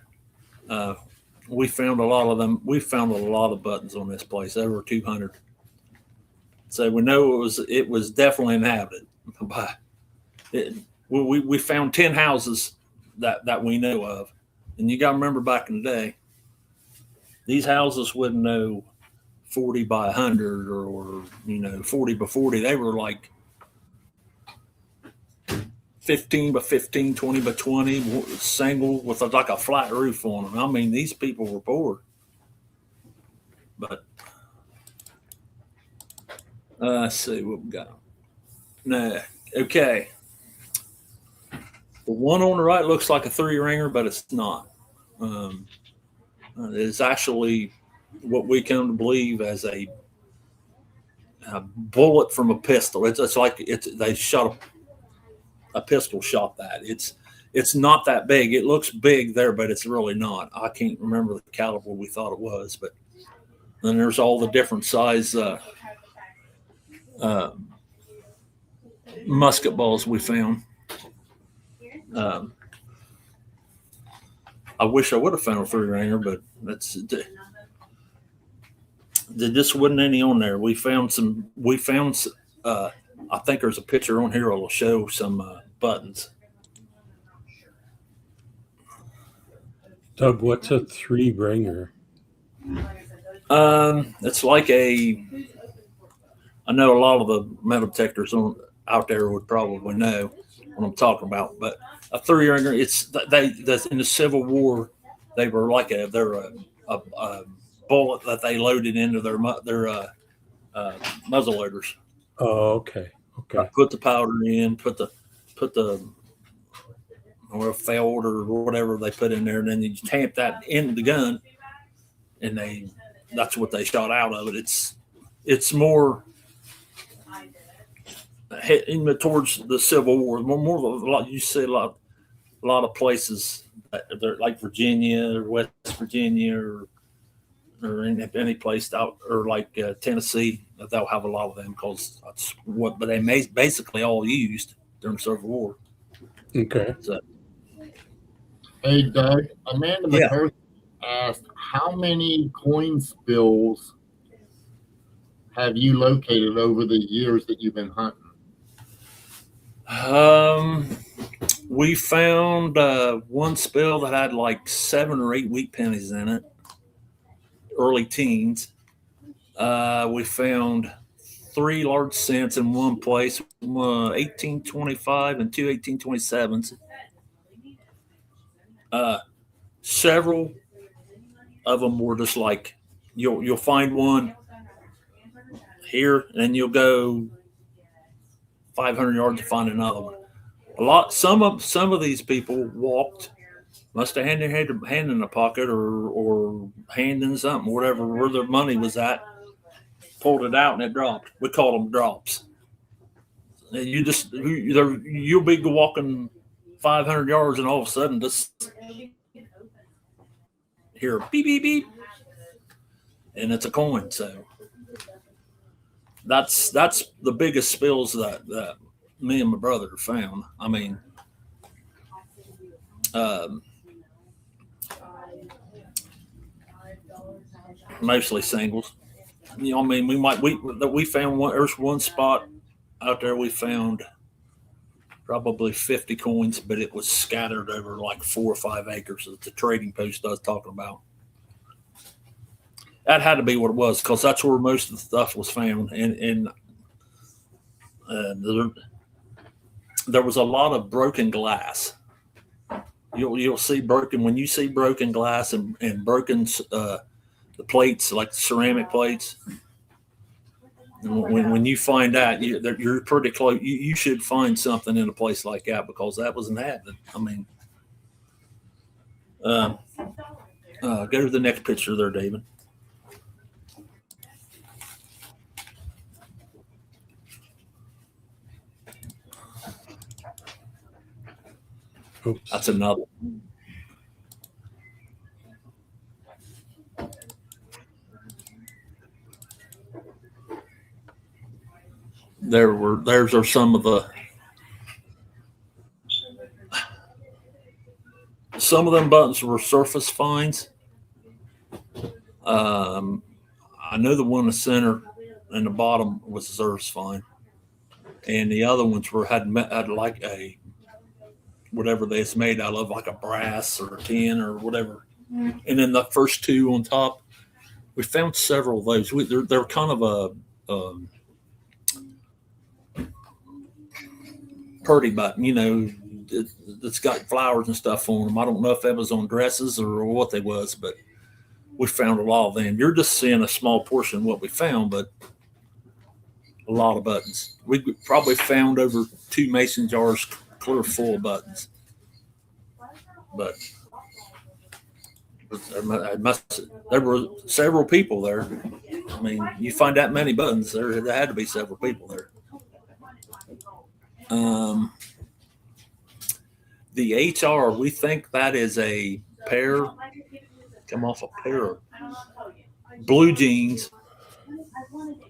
We found a lot of them. We found a lot of buttons on this place, over 200. So we know it was definitely inhabited by it. We found 10 houses that we know of, and you got to remember back in the day, these houses wouldn't know 40 by 100 or 40 by 40. They were like 15 by 15, 20 by 20, single with like a flat roof on them. I mean, these people were poor. But let's see what we got. No, okay. The one on the right looks like a 3-ringer, but it's not. It's actually what we come to believe as a bullet from a pistol. It's like they shot a pistol shot that. It's not that big. It looks big there, but it's really not. I can't remember the caliber we thought it was, but then there's all the different size musket balls we found. I wish I would have found a 3-ringer, but there just wasn't any on there. We found some. I think there's a picture on here that'll show some buttons. Doug, what's a 3-ringer? It's like I know a lot of the metal detectors out there would probably know what I'm talking about, but a 3-ringer, that's in the Civil War, they were like they're a bullet that they loaded into their muzzle loaders. Oh, okay. Put the powder in, put the or felt or whatever they put in there, and then you tamp that into the gun, and that's what they shot out of it. It's more heading towards the Civil War. More a lot. You see a lot of places that they're like Virginia or West Virginia or any place out, or like Tennessee, they'll have a lot of them because that's what. But they basically all used during the Civil War. Okay. So, Hey, Doug, Amanda Yeah. McCarthy asked, how many coin spills have you located over the years that you've been hunting? we found one spill that had like 7 or 8 wheat pennies in it, early teens. We found 3 large cents in one place, 1825 and two 1827s. Several of them were just like you'll find one here, and you'll go 500 yards to find another one. Some of these people walked, must have had their hand in the pocket or hand in something, whatever, where their money was at, pulled it out and it dropped. We call them drops. And you'll be walking 500 yards and all of a sudden just hear beep beep beep, and it's a coin. So that's the biggest spills that me and my brother found. I mean, mostly singles. You know, I mean, we found one. There's one spot out there we found probably 50 coins, but it was scattered over like 4 or 5 acres. It's the trading post I was talking about. That had to be what it was, because that's where most of the stuff was found. And there was a lot of broken glass. You'll see broken, when you see broken glass and broken the plates, like ceramic plates. When you find that, you're pretty close. You should find something in a place like that, because that wasn't happening. I mean, go to the next picture there, David. Oops. That's another. There's are some of them buttons were surface finds. I know the one in the center and the bottom was a surface find, and the other ones had like a whatever it's made out of, like a brass or a tin or whatever. And then the first 2 on top, we found several of those. They're kind of a purdy button, you know, that's got flowers and stuff on them. I don't know if that was on dresses or what they was, but we found a lot of them. You're just seeing a small portion of what we found, but a lot of buttons. We probably found over 2 mason jars clear full of buttons. But there were several people there. I mean, you find that many buttons, there had to be several people there. The HR, we think that is a pair of blue jeans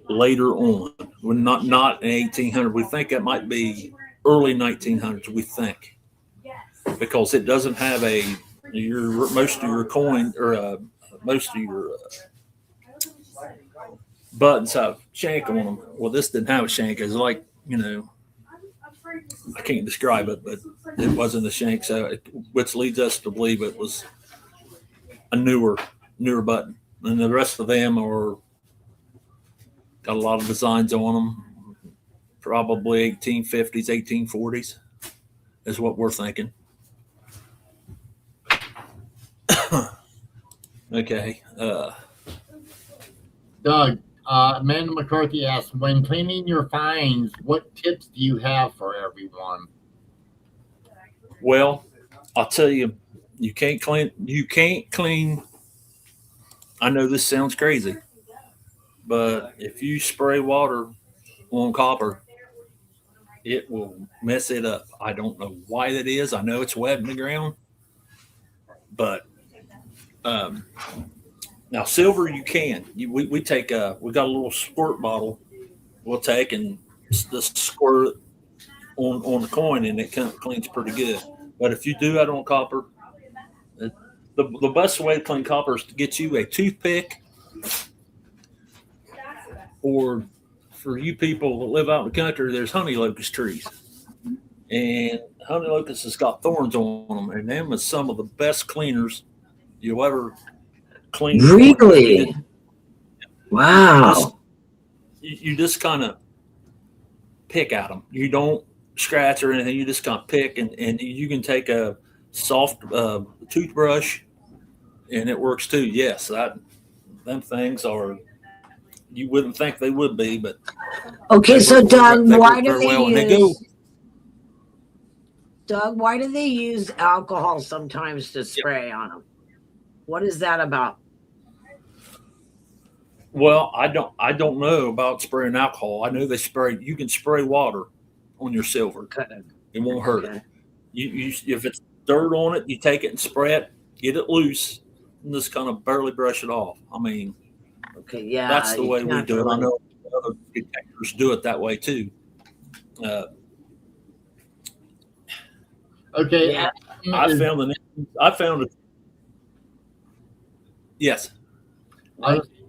later on. We're not in 1800. We think it might be early 1900s, we think, because it doesn't have most of your coin, or most of your buttons have shank on them. Well, this didn't have a shank. It's like, you know, I can't describe it, but it wasn't a shank, which leads us to believe it was a newer button. And the rest of them got a lot of designs on them, probably 1850s, 1840s is what we're thinking. Okay. Doug, Amanda McCarthy asks, when cleaning your finds, what tips do you have for everyone? Well, I'll tell you, you can't clean. I know this sounds crazy, but if you spray water on copper, it will mess it up. I don't know why that is. I know it's wet in the ground, but now silver you can. We take we got a little squirt bottle. We'll take and just squirt it on the coin, and it cleans pretty good. But if you do that on copper, the best way to clean copper is to get you a toothpick, or for you people that live out in the country, there's honey locust trees. And honey locust has got thorns on them, and them is some of the best cleaners you'll ever clean. Really? Wow. you just kind of pick at them. You don't scratch or anything. You just kind of pick, and you can take a soft toothbrush, and it works too. Yes, them things are. You wouldn't think they would be, but Okay, so work Doug, they why work do very they well, and they go. use Doug? Why do they use alcohol sometimes to spray on them? What is that about? Well, I don't know about spraying alcohol. I know you can spray water on your silver. Okay. It won't hurt Okay. it. You if it's dirt on it, you take it and spray it, get it loose, and just kind of barely brush it off. I mean, Okay, yeah, that's the you way we can't do it. I really- know other detectors do it that way too. Okay. Yeah. I found it. Yes.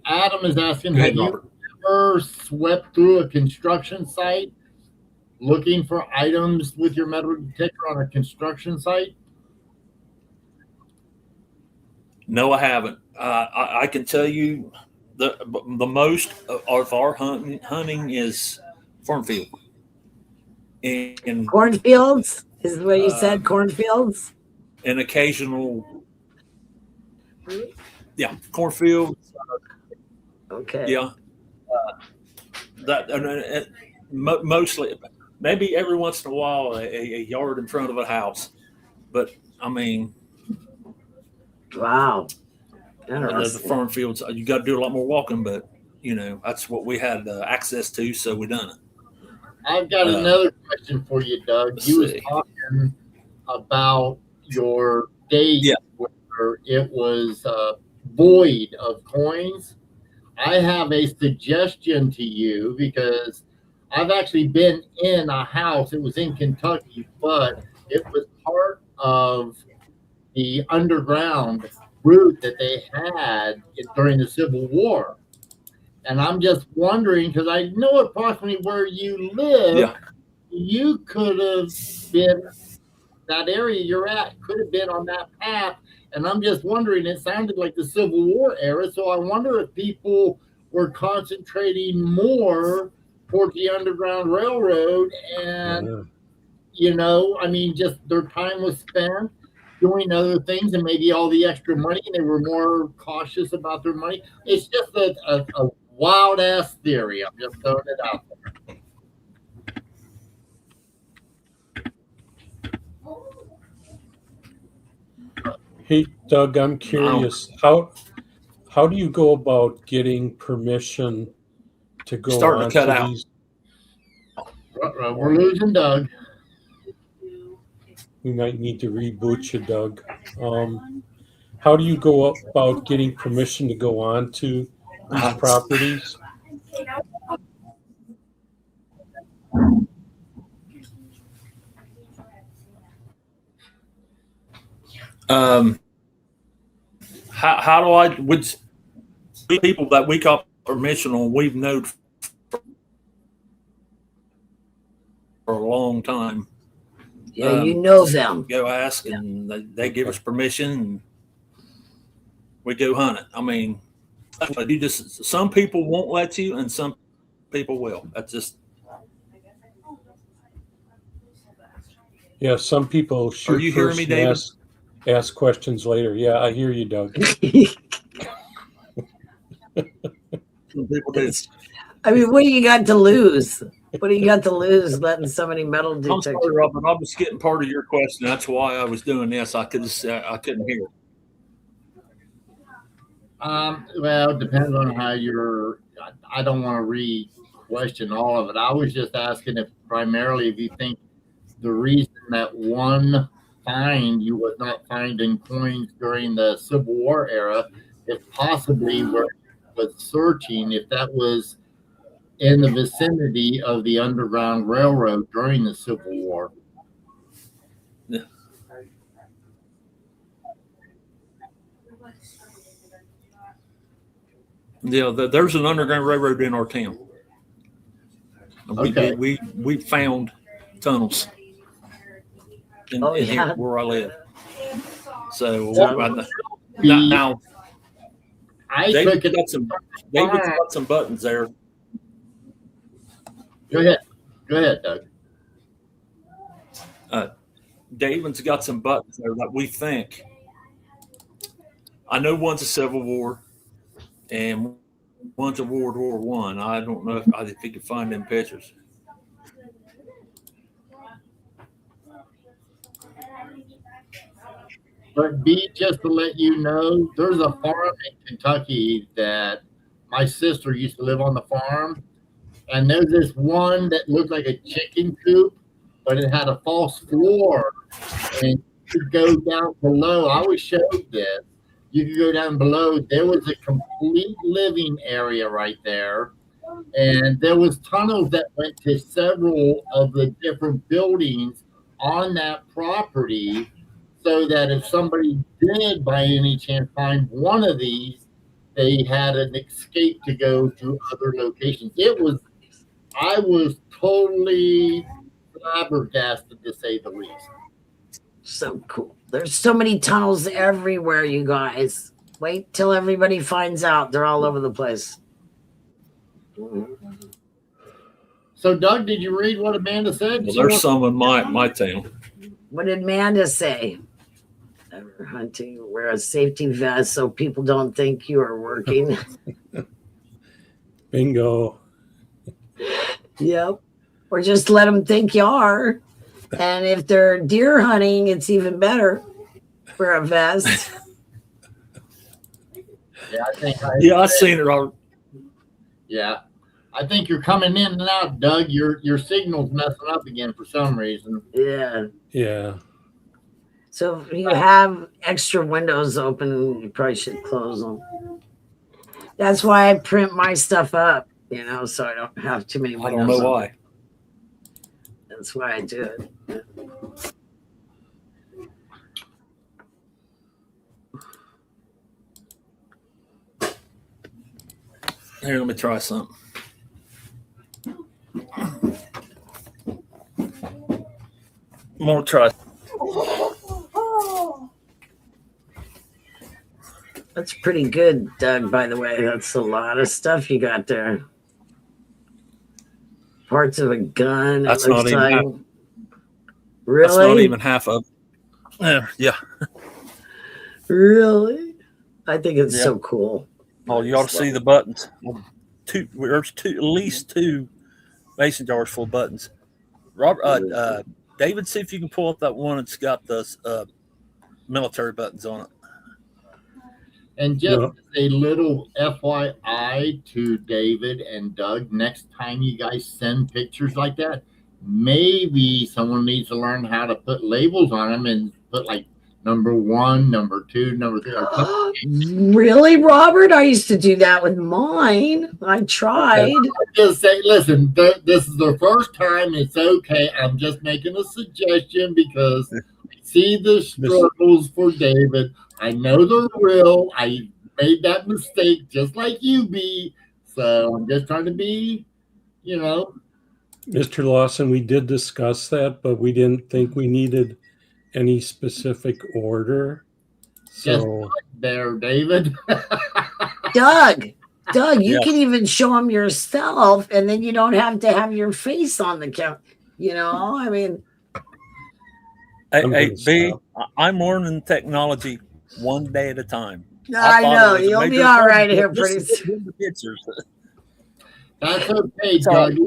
Adam is asking, Go ahead, have you Robert. ever swept through a construction site looking for items with your metal detector on a construction site? No, I haven't. I can tell you the most of our hunting is farm field. And Cornfields is what you said. Cornfields. an occasional, cornfield. Okay. Yeah, that mostly, maybe every once in a while, a yard in front of a house. But I mean, Wow. the Interesting. farm fields, you got to do a lot more walking. But that's what we had access to, so we done it. I've got another question for you, Doug. Let's You was see. talking about your date Yeah. where it was void of coins. I have a suggestion to you because I've actually been in a house. It was in Kentucky, but it was part of the underground route that they had during the Civil War. And I'm just wondering, because I know approximately where you live, Yeah. you could have been, that area you're at could have been on that path. And I'm just wondering, it sounded like the Civil War era. So I wonder if people were concentrating more towards the Underground Railroad and, I mean, just their time was spent doing other things and maybe all the extra money, and they were more cautious about their money. It's just a wild ass theory. I'm just throwing it out there. Hey, Doug, I'm curious. How do you go about getting permission to go Starting on to cut to out. these? We're losing Doug. We might need to reboot you, Doug. How do you go about getting permission to go on to these properties? How do I would people that we got permission on? We've known for a long time. Yeah, you know them. Go ask, and they give us permission, and we go hunt it. I mean, you just some people won't let you, and some people will. That's just. Yeah, some people shoot Are you hearing first me, and David? ask questions later. Yeah, I hear you, Doug. Some people do. I mean, what do you got to lose? What do you got to lose letting somebody metal I'm detect? sorry, Robert. I was getting part of your question. That's why I was doing this. I couldn't hear. Well, it depends on how you're. I don't want to re-question all of it. I was just asking if primarily if you think the reason that one find you was not finding coins during the Civil War era, if possibly where it was searching, if that was in the vicinity of the Underground Railroad during the Civil War. Yeah. Yeah, there's an underground railroad in our town. Okay. We found tunnels in here where I live. So now I David's took it. got some buttons there. Go ahead, Doug. David's got some buttons there that we think. I know one's a Civil War, and one's a World War One. I don't know if he can find them pictures. But B, just to let you know, there's a farm in Kentucky that my sister used to live on the farm, and there's this one that looked like a chicken coop, but it had a false floor, and you could go down below. I was showed this. You could go down below. There was a complete living area right there, and there was tunnels that went to several of the different buildings on that property, so that if somebody did by any chance find one of these, they had an escape to go to other locations. I was totally flabbergasted, to say the least. So cool. There's so many tunnels everywhere, you guys. Wait till everybody finds out. They're all over the place. So, Doug, did you read what Amanda said? Well, there's some in my town. What did Amanda say? Ever hunting, wear a safety vest so people don't think you are working. Bingo. Yep. Or just let them think you are. And if they're deer hunting, it's even better for a vest. Yeah, I've seen it all. Yeah. I think you're coming in and out, Doug. Your signal's messing up again for some reason. Yeah. Yeah. So if you have extra windows open, you probably should close them. That's why I print my stuff up, so I don't have too many I windows. don't know open. why. That's why I do it. Here, let me try something. More try. That's pretty good, Doug, by the way. That's a lot of stuff you got there. Parts of a gun. That's it looks not even like. half. Really? That's not even half of it. Yeah. Really? I think it's Yeah. so cool. Oh, you ought to see the buttons. There's at least two mason jars full of buttons. Robert, David, see if you can pull up that one that's got the military buttons on it. And just a little FYI to David and Doug, next time you guys send pictures like that, maybe someone needs to learn how to put labels on them and put like number 1, number 2, number 3. Really, Robert? I used to do that with mine. I tried. Just say, listen, this is the first time. It's okay. I'm just making a suggestion because I see the struggles for David. I know they're real. I made that mistake just like you, B. So I'm just trying to be, Mr. Lawson, we did discuss that, but we didn't think we needed any specific order. So there, David. Doug, you Yeah. can even show them yourself, and then you don't have to have your face on the count. I mean, Hey, B, I'm learning technology one day at a time. I thought know it was a you'll be major all thing, right but here this pretty is soon. the pictures. That's okay, Doug.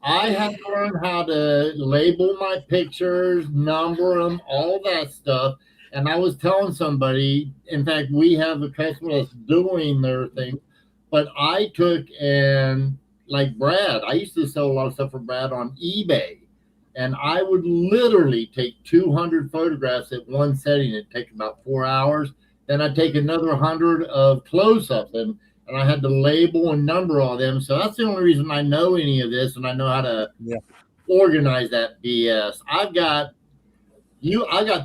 I had to learn how to label my pictures, number them, all that stuff. And I was telling somebody, in fact, we have a customer that's doing their thing, but I took and like Brad, I used to sell a lot of stuff for Brad on eBay. And I would literally take 200 photographs at one setting. It'd take about 4 hours. Then I'd take another 100 of close-ups, and I had to label and number all them. So that's the only reason I know any of this, and I know how to organize that BS. I got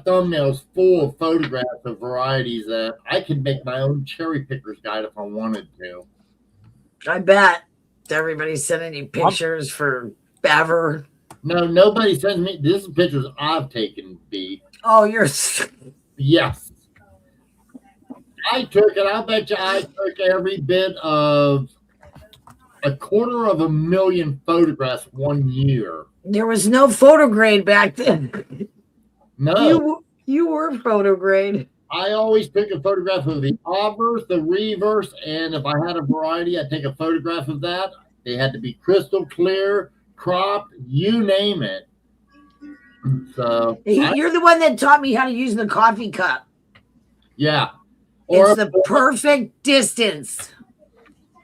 thumbnails full of photographs of varieties that I could make my own cherry picker's guide if I wanted to. I bet everybody's sending you pictures for Bever. No, nobody sends me. This is pictures I've taken, B. Oh, you're. Yes. I took it. I'll bet you I took every bit of 250,000 photographs 1 year. There was no photograde back then. No, You were photograde. I always took a photograph of the obverse, the reverse, and if I had a variety, I'd take a photograph of that. They had to be crystal clear, cropped, you name it. So You're the one that taught me how to use the coffee cup. yeah. It's the perfect distance.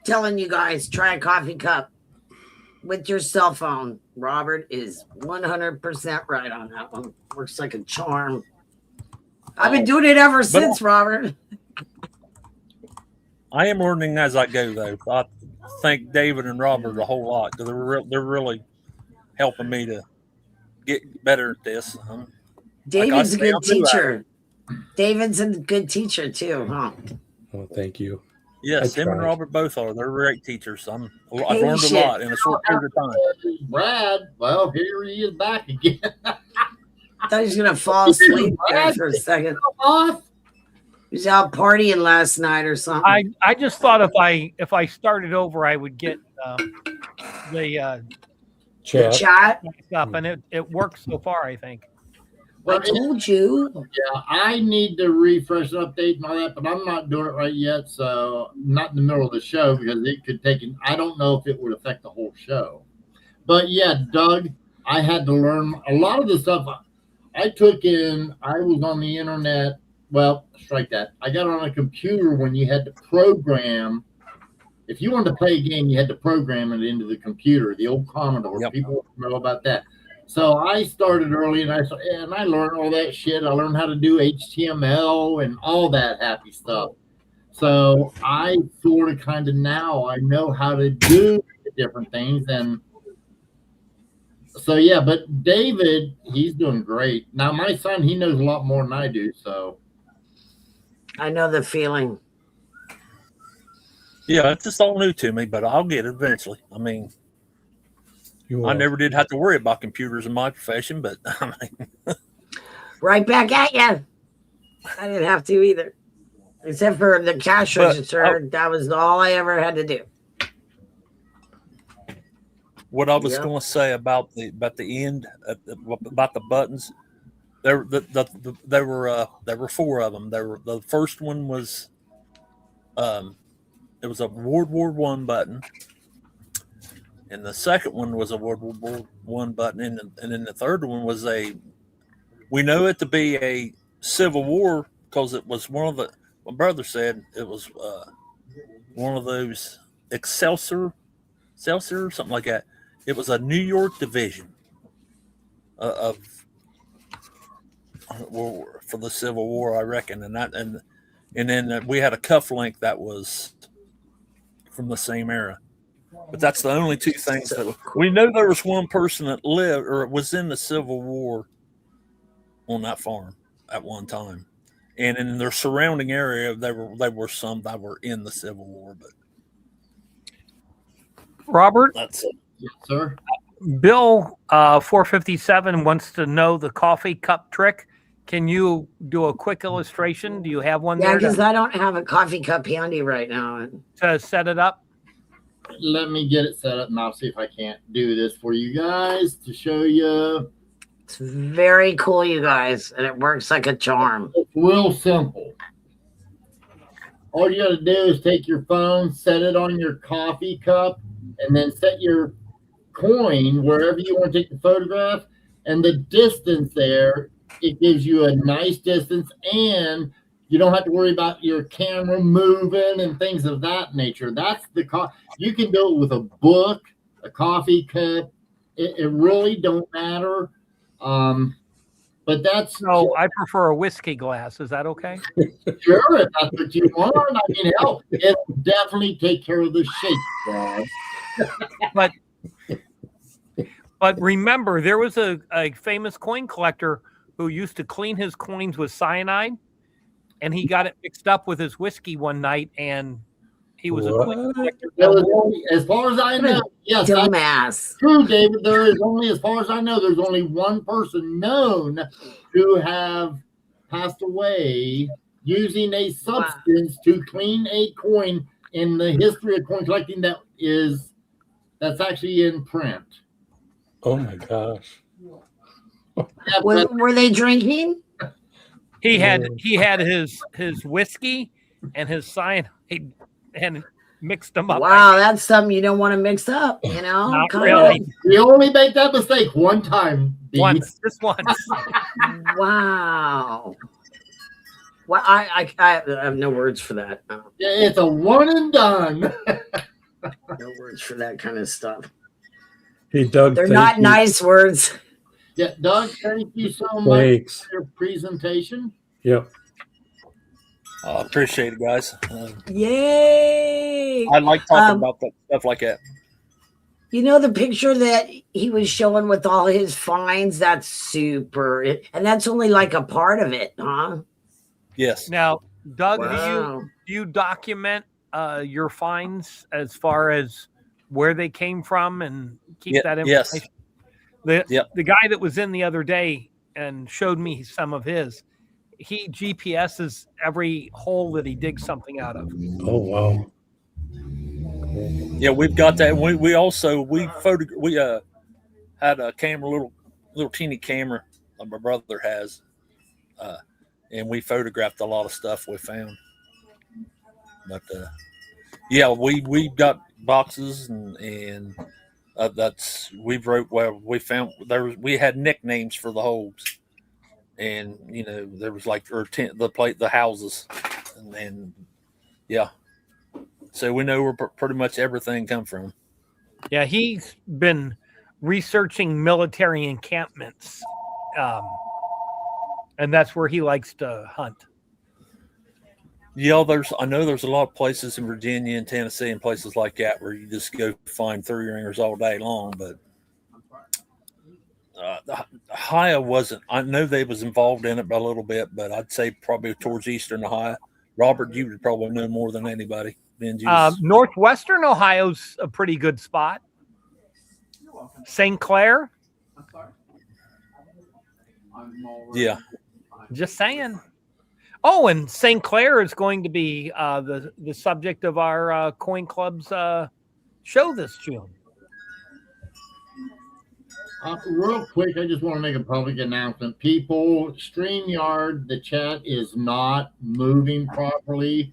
Telling you guys, try a coffee cup with your cell phone. Robert is 100% right on that one. Works like a charm. I've been doing it ever since, Robert. I am learning as I go, though. I thank David and Robert a whole lot because they're really helping me to get better at this. David's a good teacher. David's a good teacher too, huh? Oh, thank you. Yes, him and Robert both are. They're great teachers. I've learned a lot in a short period of time. Brad, well, here he is back again. I thought he was gonna fall asleep there for a second. He was out partying last night or something. I just thought if I started over, I would get the Chat. up, and it works so far. I think. I told you. Yeah, I need to refresh, update, and all that, but I'm not doing it right yet. So not in the middle of the show because it could take. I don't know if it would affect the whole show. But yeah, Doug, I had to learn a lot of the stuff I took in. I was on the internet. Well, strike that. I got on a computer when you had to program. If you wanted to play a game, you had to program it into the computer. The old Commodore. Yep. People know about that. So I started early, and I learned all that shit. I learned how to do HTML and all that happy stuff. So I sort of kind of now I know how to do different things. And so, yeah, but David, he's doing great. Now, my son, he knows a lot more than I do. So I know the feeling. Yeah, it's just all new to me, but I'll get it eventually. I mean, I never did have to worry about computers in my profession, but I mean, right back at you. I didn't have to either, except for the cash register. That was all I ever had to do. what I was going to say about the end about the buttons, there were four of them. The first one was it was a World War I button. And the second one was a World War I button, and then the third one was we know it to be a Civil War because it was one of the. My brother said it was one of those Excelsior, something like that. It was a New York division for the Civil War, I reckon, and then we had a cufflink that was from the same era. But that's the only two things that we know. There was one person that lived or was in the Civil War on that farm at one time, and in their surrounding area, there were some that were in the Civil War. But Robert, that's it. yes, sir. Bill 457 wants to know the coffee cup trick. Can you do a quick illustration? Do you have one Yeah, there because I don't have a coffee cup handy right now. to set it up? Let me get it set up, and I'll see if I can't do this for you guys to show you. It's very cool, you guys, and it works like a charm. It's real simple. All you got to do is take your phone, set it on your coffee cup, and then set your coin wherever you want to take the photograph. And the distance there, it gives you a nice distance, and you don't have to worry about your camera moving and things of that nature. That's you can do it with a book, a coffee cup. It really don't matter. But that's No, I prefer a whiskey glass. Is that okay? sure if that's what you want. I mean, hell, it'll definitely take care of the shape, Brad. But remember, there was a famous coin collector who used to clean his coins with cyanide, and he got it mixed up with his whiskey one night, and he was a coin collector. As far as I know, yes, Dumbass. true, David. There is only, as far as I know, there's only one person known to have passed away using a substance to clean a coin in the history of coin collecting that is That's actually in print. Oh my gosh. Yeah, Were they drinking? He had his whiskey and his cyanide and mixed them up. Wow, that's something you don't want to mix up, you know? Not Kind really. we only made that mistake one time. B. Just once. of. Wow. Well, I have no words for that. No Yeah, it's a one and done. words for that kind of stuff. Hey, Doug. They're thank not you. nice words. Yeah, Doug, thank you so much Thanks. for your presentation. Yep. I appreciate it, guys. Yay! I like talking about that stuff like that. You know the picture that he was showing with all his finds? That's super. And that's only like a part of it, huh? Yes. Now, Doug, Wow. do you document your finds as far as where they came from and keep that information? Yes. The guy that was in the other day and showed me some of his, he GPSs every hole that he digs something out of. Oh wow. Yeah, we've got that. We also had a camera, little teeny camera that my brother has, and we photographed a lot of stuff we found. But yeah, we got boxes and we found we had nicknames for the holes, and there was like the houses, and yeah. So we know where pretty much everything come from. Yeah, he's been researching military encampments, and that's where he likes to hunt. Yeah, I know there's a lot of places in Virginia and Tennessee and places like that where you just go find 3-ringers all day long. But Ohio wasn't. I know they was involved in it by a little bit, but I'd say probably towards eastern Ohio. Robert, you would probably know more than anybody. Northwestern Ohio's a pretty good spot. St. Clair. Yeah. Just saying. Oh, and St. Clair is going to be the subject of our Coin Club's show this June. Real quick, I just want to make a public announcement. People, StreamYard, the chat is not moving properly.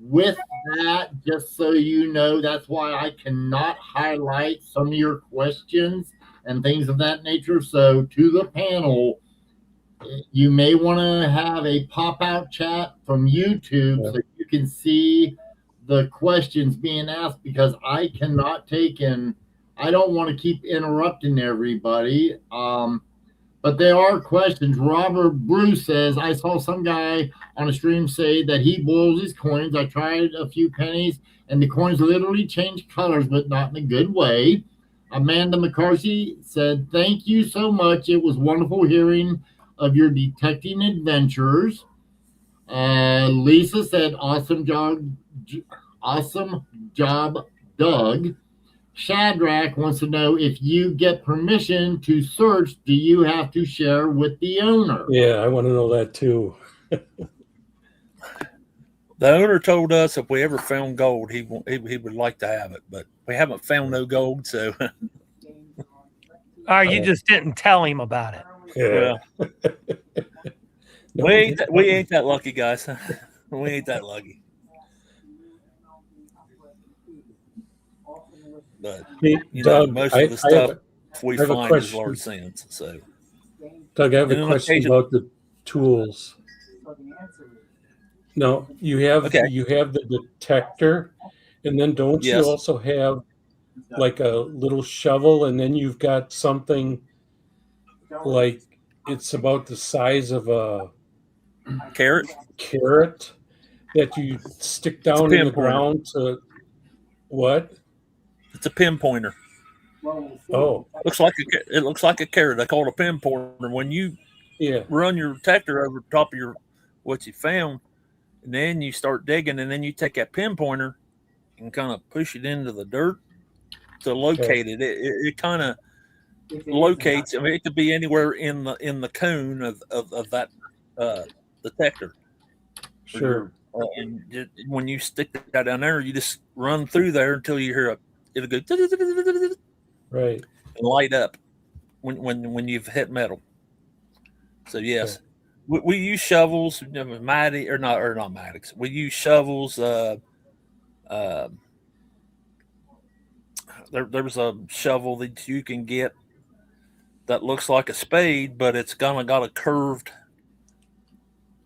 With that, just so you know, that's why I cannot highlight some of your questions and things of that nature. So to the panel, you may want to have a pop-out chat from YouTube so you can see the questions being asked, because I cannot take in. I don't want to keep interrupting everybody. But there are questions. Robert Bruce says, I saw some guy on a stream say that he boils his coins. I tried a few pennies, and the coins literally change colors, but not in a good way. Amanda McCarthy said, thank you so much. It was wonderful hearing of your detecting adventures. Lisa said, awesome job, Doug. Shadrach wants to know, if you get permission to search, do you have to share with the owner? Yeah, I want to know that too. The owner told us if we ever found gold, he would like to have it, but we haven't found no gold, so. You just didn't tell him about it. Yeah. We ain't that lucky, guys. We ain't that lucky. But Doug, most of the stuff we find is large sands. So, Doug, I have a question about the tools. No, you have the detector, and then don't you also have like a little shovel, and then you've got something like it's about the size of a carrot that you stick down in the ground to what? It's a pinpointer. Oh, it looks like a carrot. I call it a pinpointer. When you run your detector over top of what you found, and then you start digging, and then you take that pinpointer and kind of push it into the dirt to locate it. It kind of locates. I mean, it could be anywhere in the cone of that detector. Sure. And when you stick that down there, you just run through there until you hear it'll go Right. and light up when you've hit metal. So yes, we use shovels, Numismatic or not Matics. We use shovels. There was a shovel that you can get that looks like a spade, but it's got a curved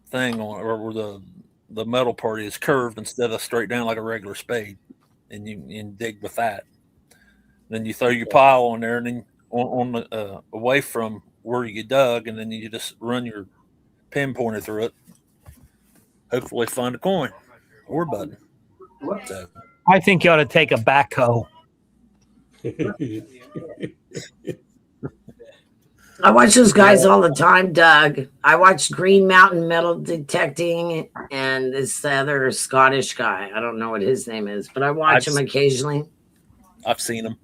thing on it, or the metal part is curved instead of straight down like a regular spade, and you dig with that. Then you throw your pile on there, and then on the away from where you dug, and then you just run your pin pointer through it. Hopefully, find a coin or button. So, I think you ought to take a backhoe. I watch those guys all the time, Doug. I watch Green Mountain Metal Detecting and this other Scottish guy. I don't know what his name is, but I watch him occasionally. I've seen them.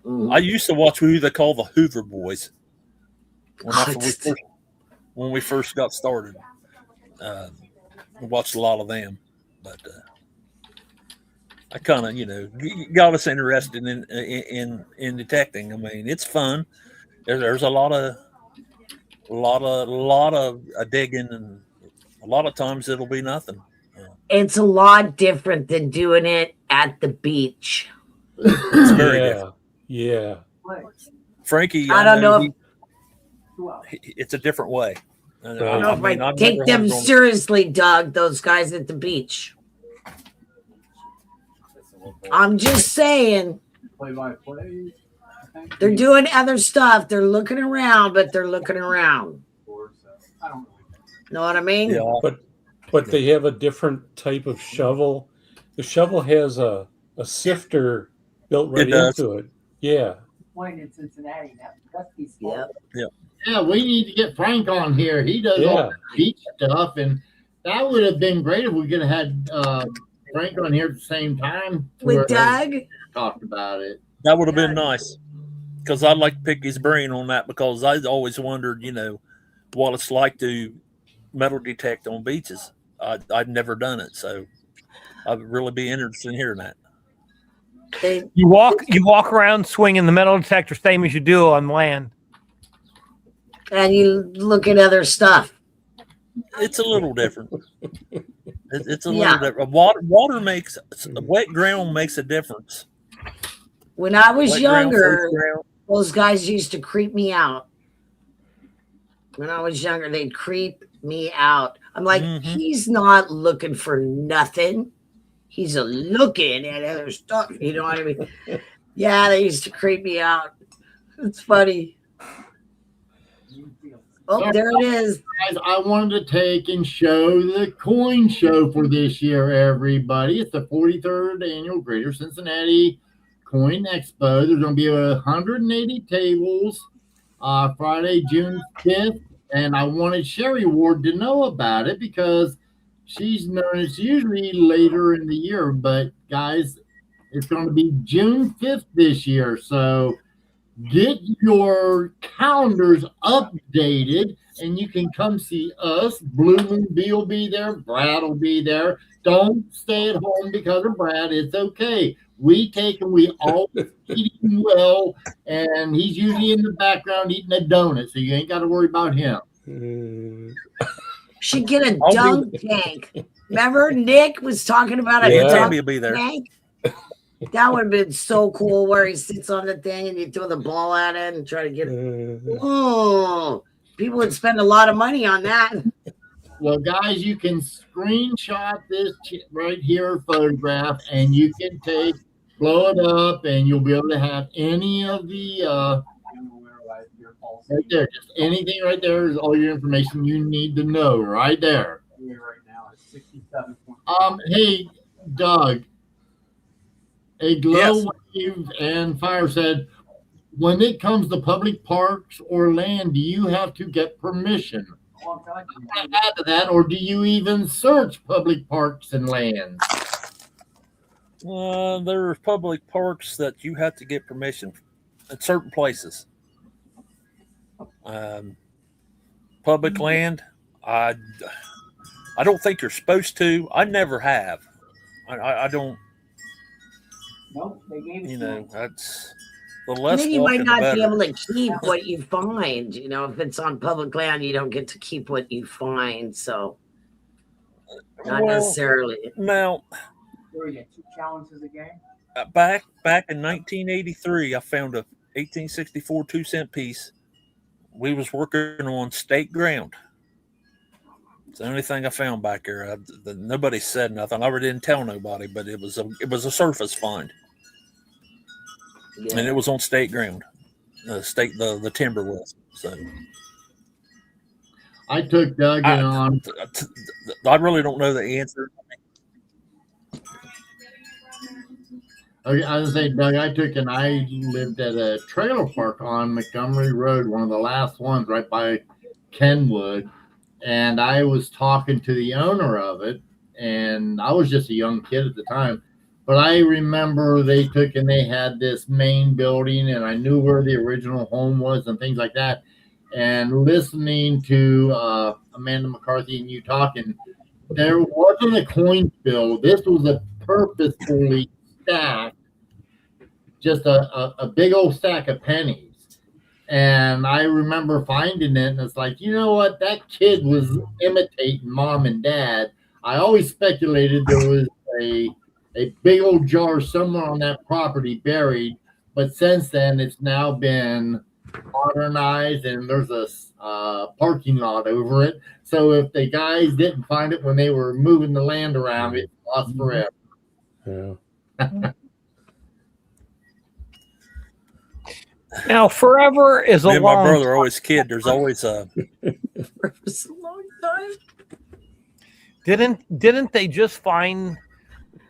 Mhm. I used to watch who they call the Hoover Boys when we first got started. We watched a lot of them, but I kind of got us interested in detecting. I mean, it's fun. There's a lot of digging, and a lot of times it'll be nothing. It's a lot different than doing it at the beach. It's very different. Yeah. Frankie, I don't know it's a different way. I don't know if I take them seriously, Doug, those guys at the beach. I'm just saying. Play-by-play. They're doing other stuff. They're looking around, but they're looking around. Know what I mean? Yeah. But they have a different type of shovel. The shovel has a sifter built right into it. Yeah. Point in Cincinnati now. Yep. Yeah, we need to get Frank on here. He does all the beach stuff, and that would have been great if we could have had Frank on here at the same time. With Doug? Talked about it. That would have been nice, because I'd like to pick his brain on that, because I always wondered, what it's like to metal detect on beaches. I'd never done it, so I'd really be interested in hearing that. You walk around swinging the metal detector same as you do on land. And you look at other stuff. It's a little different. It's a little different. Water makes wet ground makes a difference. When I was Wet younger, ground. those guys used to creep me out. When I was younger, they'd creep me out. I'm like, he's not looking for nothing. He's looking at other stuff. You know what I mean? Yeah, they used to creep me out. It's funny. Oh, there it is. Guys, I wanted to take and show the coin show for this year, everybody. It's the 43rd annual Greater Cincinnati Coin Expo. There's going to be 180 tables Friday, June 5th. And I wanted Sherry Ward to know about it, because she's known it's usually later in the year. But, guys, it's going to be June 5th this year. So get your calendars updated, and you can come see us. Blue Moon B will be there. Brad will be there. Don't stay at home because of Brad. It's okay. We take him. We always eat him well, and he's usually in the background eating a donut, so you ain't got to worry about him. Should get a dunk tank. Remember, Nick was talking about a dunk will be there. tank? That would have been so cool, where he sits on the thing and you throw the ball at it and try to get it. Oh, people would spend a lot of money on that. Well, guys, you can screenshot this right here photograph, and you can blow it up, and you'll be able to have any of the right there. Just anything right there is all your information you need to know right there. Right now it's 67. Hey, Doug. A Glow Wave and Fire said, when it comes to public parks or land, do you have to get permission? Add to that, or do you even search public parks and lands? There are public parks that you have to get permission at certain places. Public land, I don't think you're supposed to. I never have. I don't. Nope, they gave it You to know, him. that's the And less then you might walking, the not be better. able to keep what you find. You know, if it's on public land, you don't get to keep what you find. So, not Well, necessarily. now Where you get 2 challenges a game. back in 1983, I found a 1864 2-cent piece. We was working on state ground. It's the only thing I found back there. Nobody said nothing. I didn't tell nobody, but it was a surface find, and Yeah. it was on state ground. The timber was. So I took Doug in on. I really don't know the answer. I was saying, Doug, I lived at a trailer park on Montgomery Road, one of the last ones right by Kenwood. And I was talking to the owner of it, and I was just a young kid at the time. But I remember they had this main building, and I knew where the original home was and things like that. And listening to Amanda McCarthy and you talking, there wasn't a coin spill. This was a purposefully stacked, just a big old stack of pennies. And I remember finding it, and it's like, you know what? That kid was imitating mom and dad. I always speculated there was a big old jar somewhere on that property buried, but since then it's now been modernized, and there's a parking lot over it. So if the guys didn't find it when they were moving the land around, it's lost forever. Yeah. Now, forever is a Me and my long brother are always kid. There's always a For a long time. Didn't they just find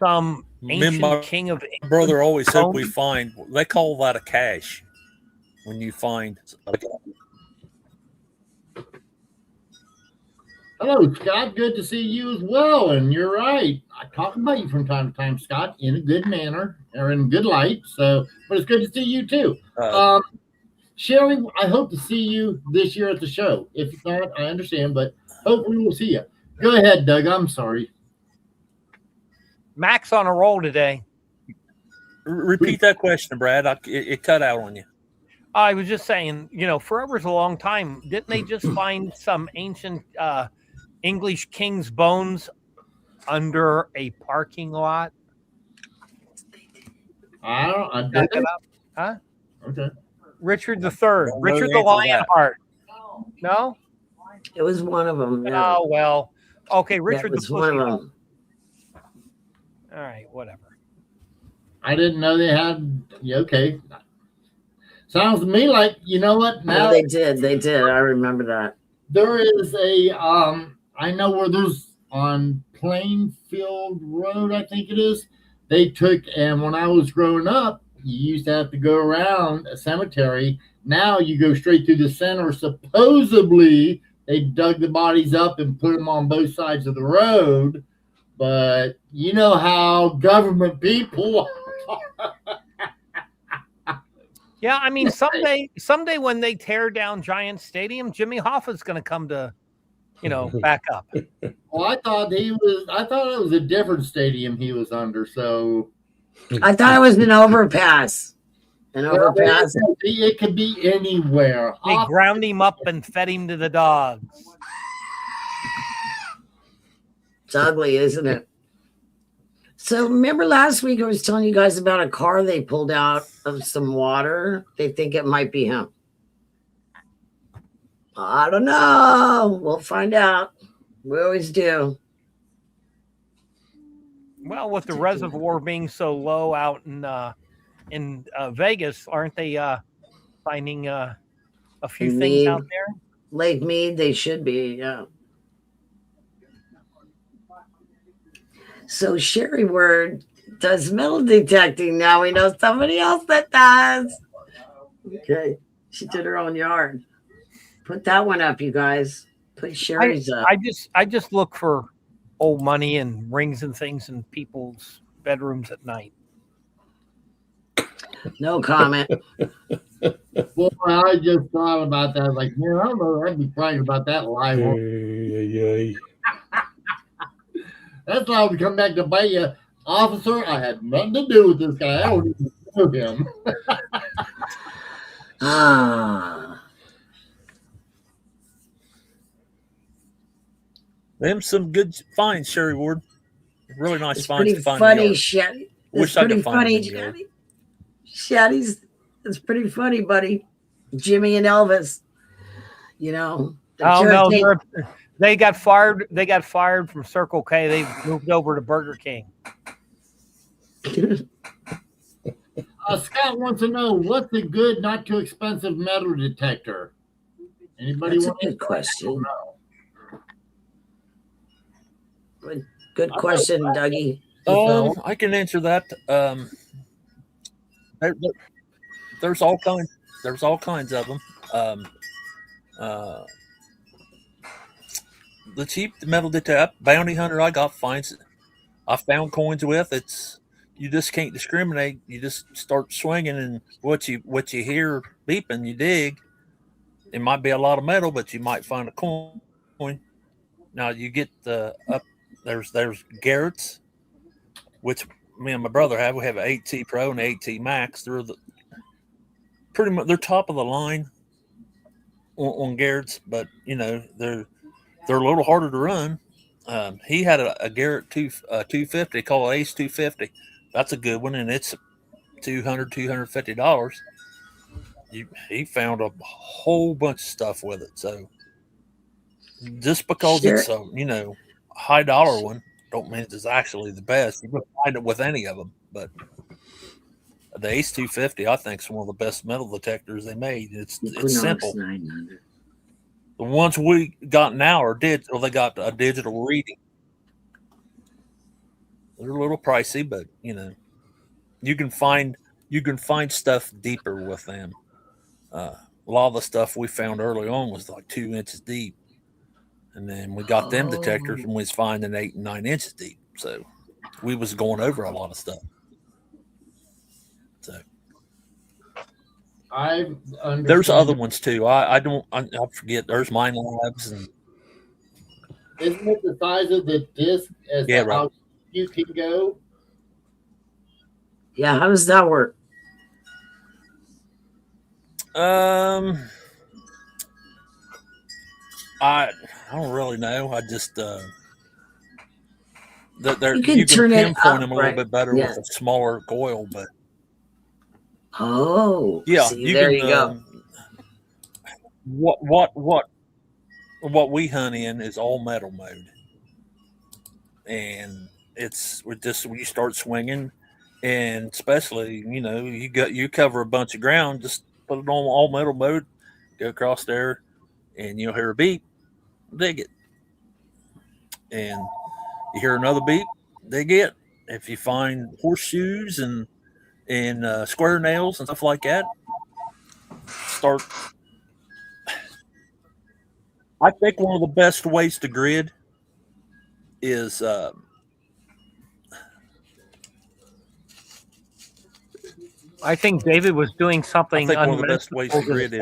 some me and ancient my king of brother always hope we bones? find. They call that a cache when you find. Hello, Scott. Good to see you as well. And you're right. I talk about you from time to time, Scott, in a good manner or in good light. So, but it's good to see you too. Sherry, I hope to see you this year at the show. If not, I understand, but hopefully we'll see you. Go ahead, Doug. I'm sorry. Mac's on a roll today. Repeat that question, Brad. It cut out on you. I was just saying, forever's a long time. Didn't they just find some ancient English king's bones under a parking lot? I Back did. it up. Huh? Okay. Richard III. Don't know Richard the the answer to that. Lionheart. No? It was one of them. Yeah. Oh, well. Okay, That Richard the was one of Pussycat. them. All right, whatever. I didn't know they had. Yeah, okay. Sounds to me like, you know what? No, Now they did. They did. I remember that. there is I know where there's on Plainfield Road, I think it is. They took, and when I was growing up, you used to have to go around a cemetery. Now you go straight through the center. Supposedly, they dug the bodies up and put them on both sides of the road. But you know how government people. Yeah, I mean, someday when they tear down Giant Stadium, Jimmy Hoffa's going to come to, back up. Well, I thought it was a different stadium he was under. So I thought it was an overpass. An overpass. it could be anywhere. They ground him up and fed him to the dogs. It's ugly, isn't it? So remember last week I was telling you guys about a car they pulled out of some water. They think it might be him. I don't know. We'll find out. We always do. Well, with the reservoir being so low out in Vegas, aren't they finding a few things out there? Lake Mead, they should be, yeah. So Sherry Word does metal detecting. Now we know somebody else that does. Okay. She did her own yard. Put that one up, you guys. Put Sherry's up. I just look for old money and rings and things in people's bedrooms at night. No comment. Well, I just thought about that. I was like, man, I don't know. I'd be crying about that live. Yay. That's how we come back to bite you. Officer, I had nothing to do with this guy. I don't even know him. Them some good finds, Sherry Ward. Really nice It's finds pretty to find in the funny, yard. Shetty. It's Wish I pretty could find them funny, in the yard. Shetty's. It's pretty funny, buddy. Jimmy and Elvis. You know. the Oh no, caretaker- they got fired. They got fired from Circle K. They moved over to Burger King. Scott wants to know what's a good, not too expensive metal detector. Anybody That's a want good question. know? Good question, Dougie. I can answer that. There's all kinds. There's all kinds of them. The cheap metal detector bounty hunter I got finds. I found coins with. It's you just can't discriminate. You just start swinging, and what you hear beeping, you dig. It might be a lot of metal, but you might find a coin. Now you get the up. There's Garrett's, which me and my brother have. We have an 8T Pro and an 8T Max. They're pretty much they're top of the line on Garrett's, but you know they're a little harder to run. He had a Garrett 250 called Ace 250. That's a good one, and it's $250. He found a whole bunch of stuff with it. So just because it's a high dollar one, don't mean it's actually the best. You can find it with any of them, but the Ace 250, I think, is one of the best metal detectors they made. It's simple. 900. The ones we got now they got a digital reading. They're a little pricey, but you can find stuff deeper with them. A lot of the stuff we found early on was like 2 inches deep, and then we got them detectors and we was finding 8 and 9 inches deep. So we was going over a lot of stuff. So there's other ones too. I forget. There's Mine Labs and isn't it the size of the disc as to how you can go? Yeah, how does that work? I don't really know. I just you you can can turn it pinpoint up, them a right? little bit better with a smaller coil, but see, there you go. What we hunt in is all metal mode, and when you start swinging, and especially you cover a bunch of ground, just put it on all metal mode, go across there, and you'll hear a beep, dig it, and you hear another beep, dig it. If you find horseshoes and square nails and stuff like that, start. I think one of the best ways to grid is I think David was doing something. I think one of the best ways to grid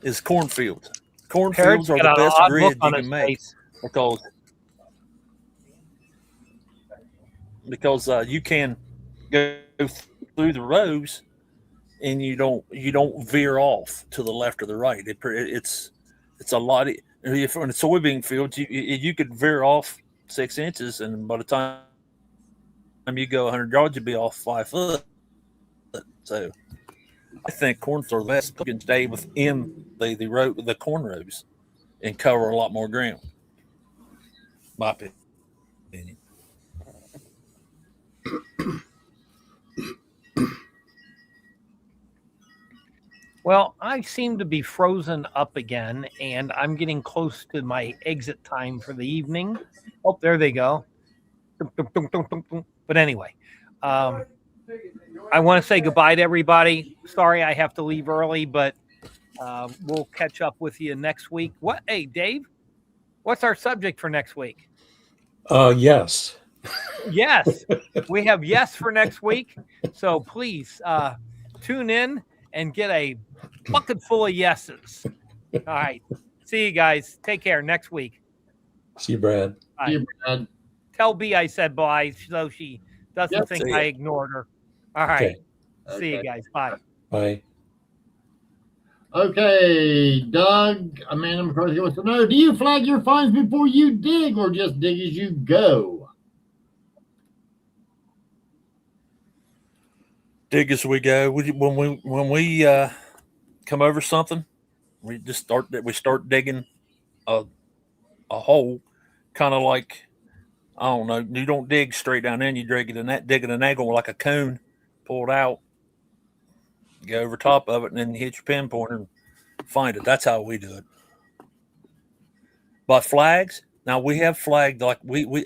is cornfields. Cornfields are the best grid you can make because you can go through the rows and you don't veer off to the left or the right. It's a lot. If in a soybean field, you could veer off 6 inches, and by the time you go 100 yards, you'd be off 5 foot. So I think corns are the best. You can stay within the corn rows and cover a lot more ground. My opinion. Well, I seem to be frozen up again, and I'm getting close to my exit time for the evening. Oh, there they go. But anyway, I want to say goodbye to everybody. Sorry I have to leave early, but we'll catch up with you next week. Hey, Dave, what's our subject for next week? Yes. Yes. We have yes for next week. So please tune in and get a bucket full of yeses. All right. See you guys. Take care. Next week. See you, Brad. Bye. See you, Brad. Tell B I said bye so she doesn't Yep. think See I ya. ignored her. All right. Okay. See you Okay. guys. Bye. Bye. Okay, Doug, Amanda McCarthy wants to know, do you flag your finds before you dig or just dig as you go? Dig as we go. When we come over something, we start digging a hole, kind of like, I don't know. You don't dig straight down in. You dig it an angle like a cone, pull it out, go over top of it, and then you hit your pinpointer and find it. That's how we do it. But flags, now we have flagged, like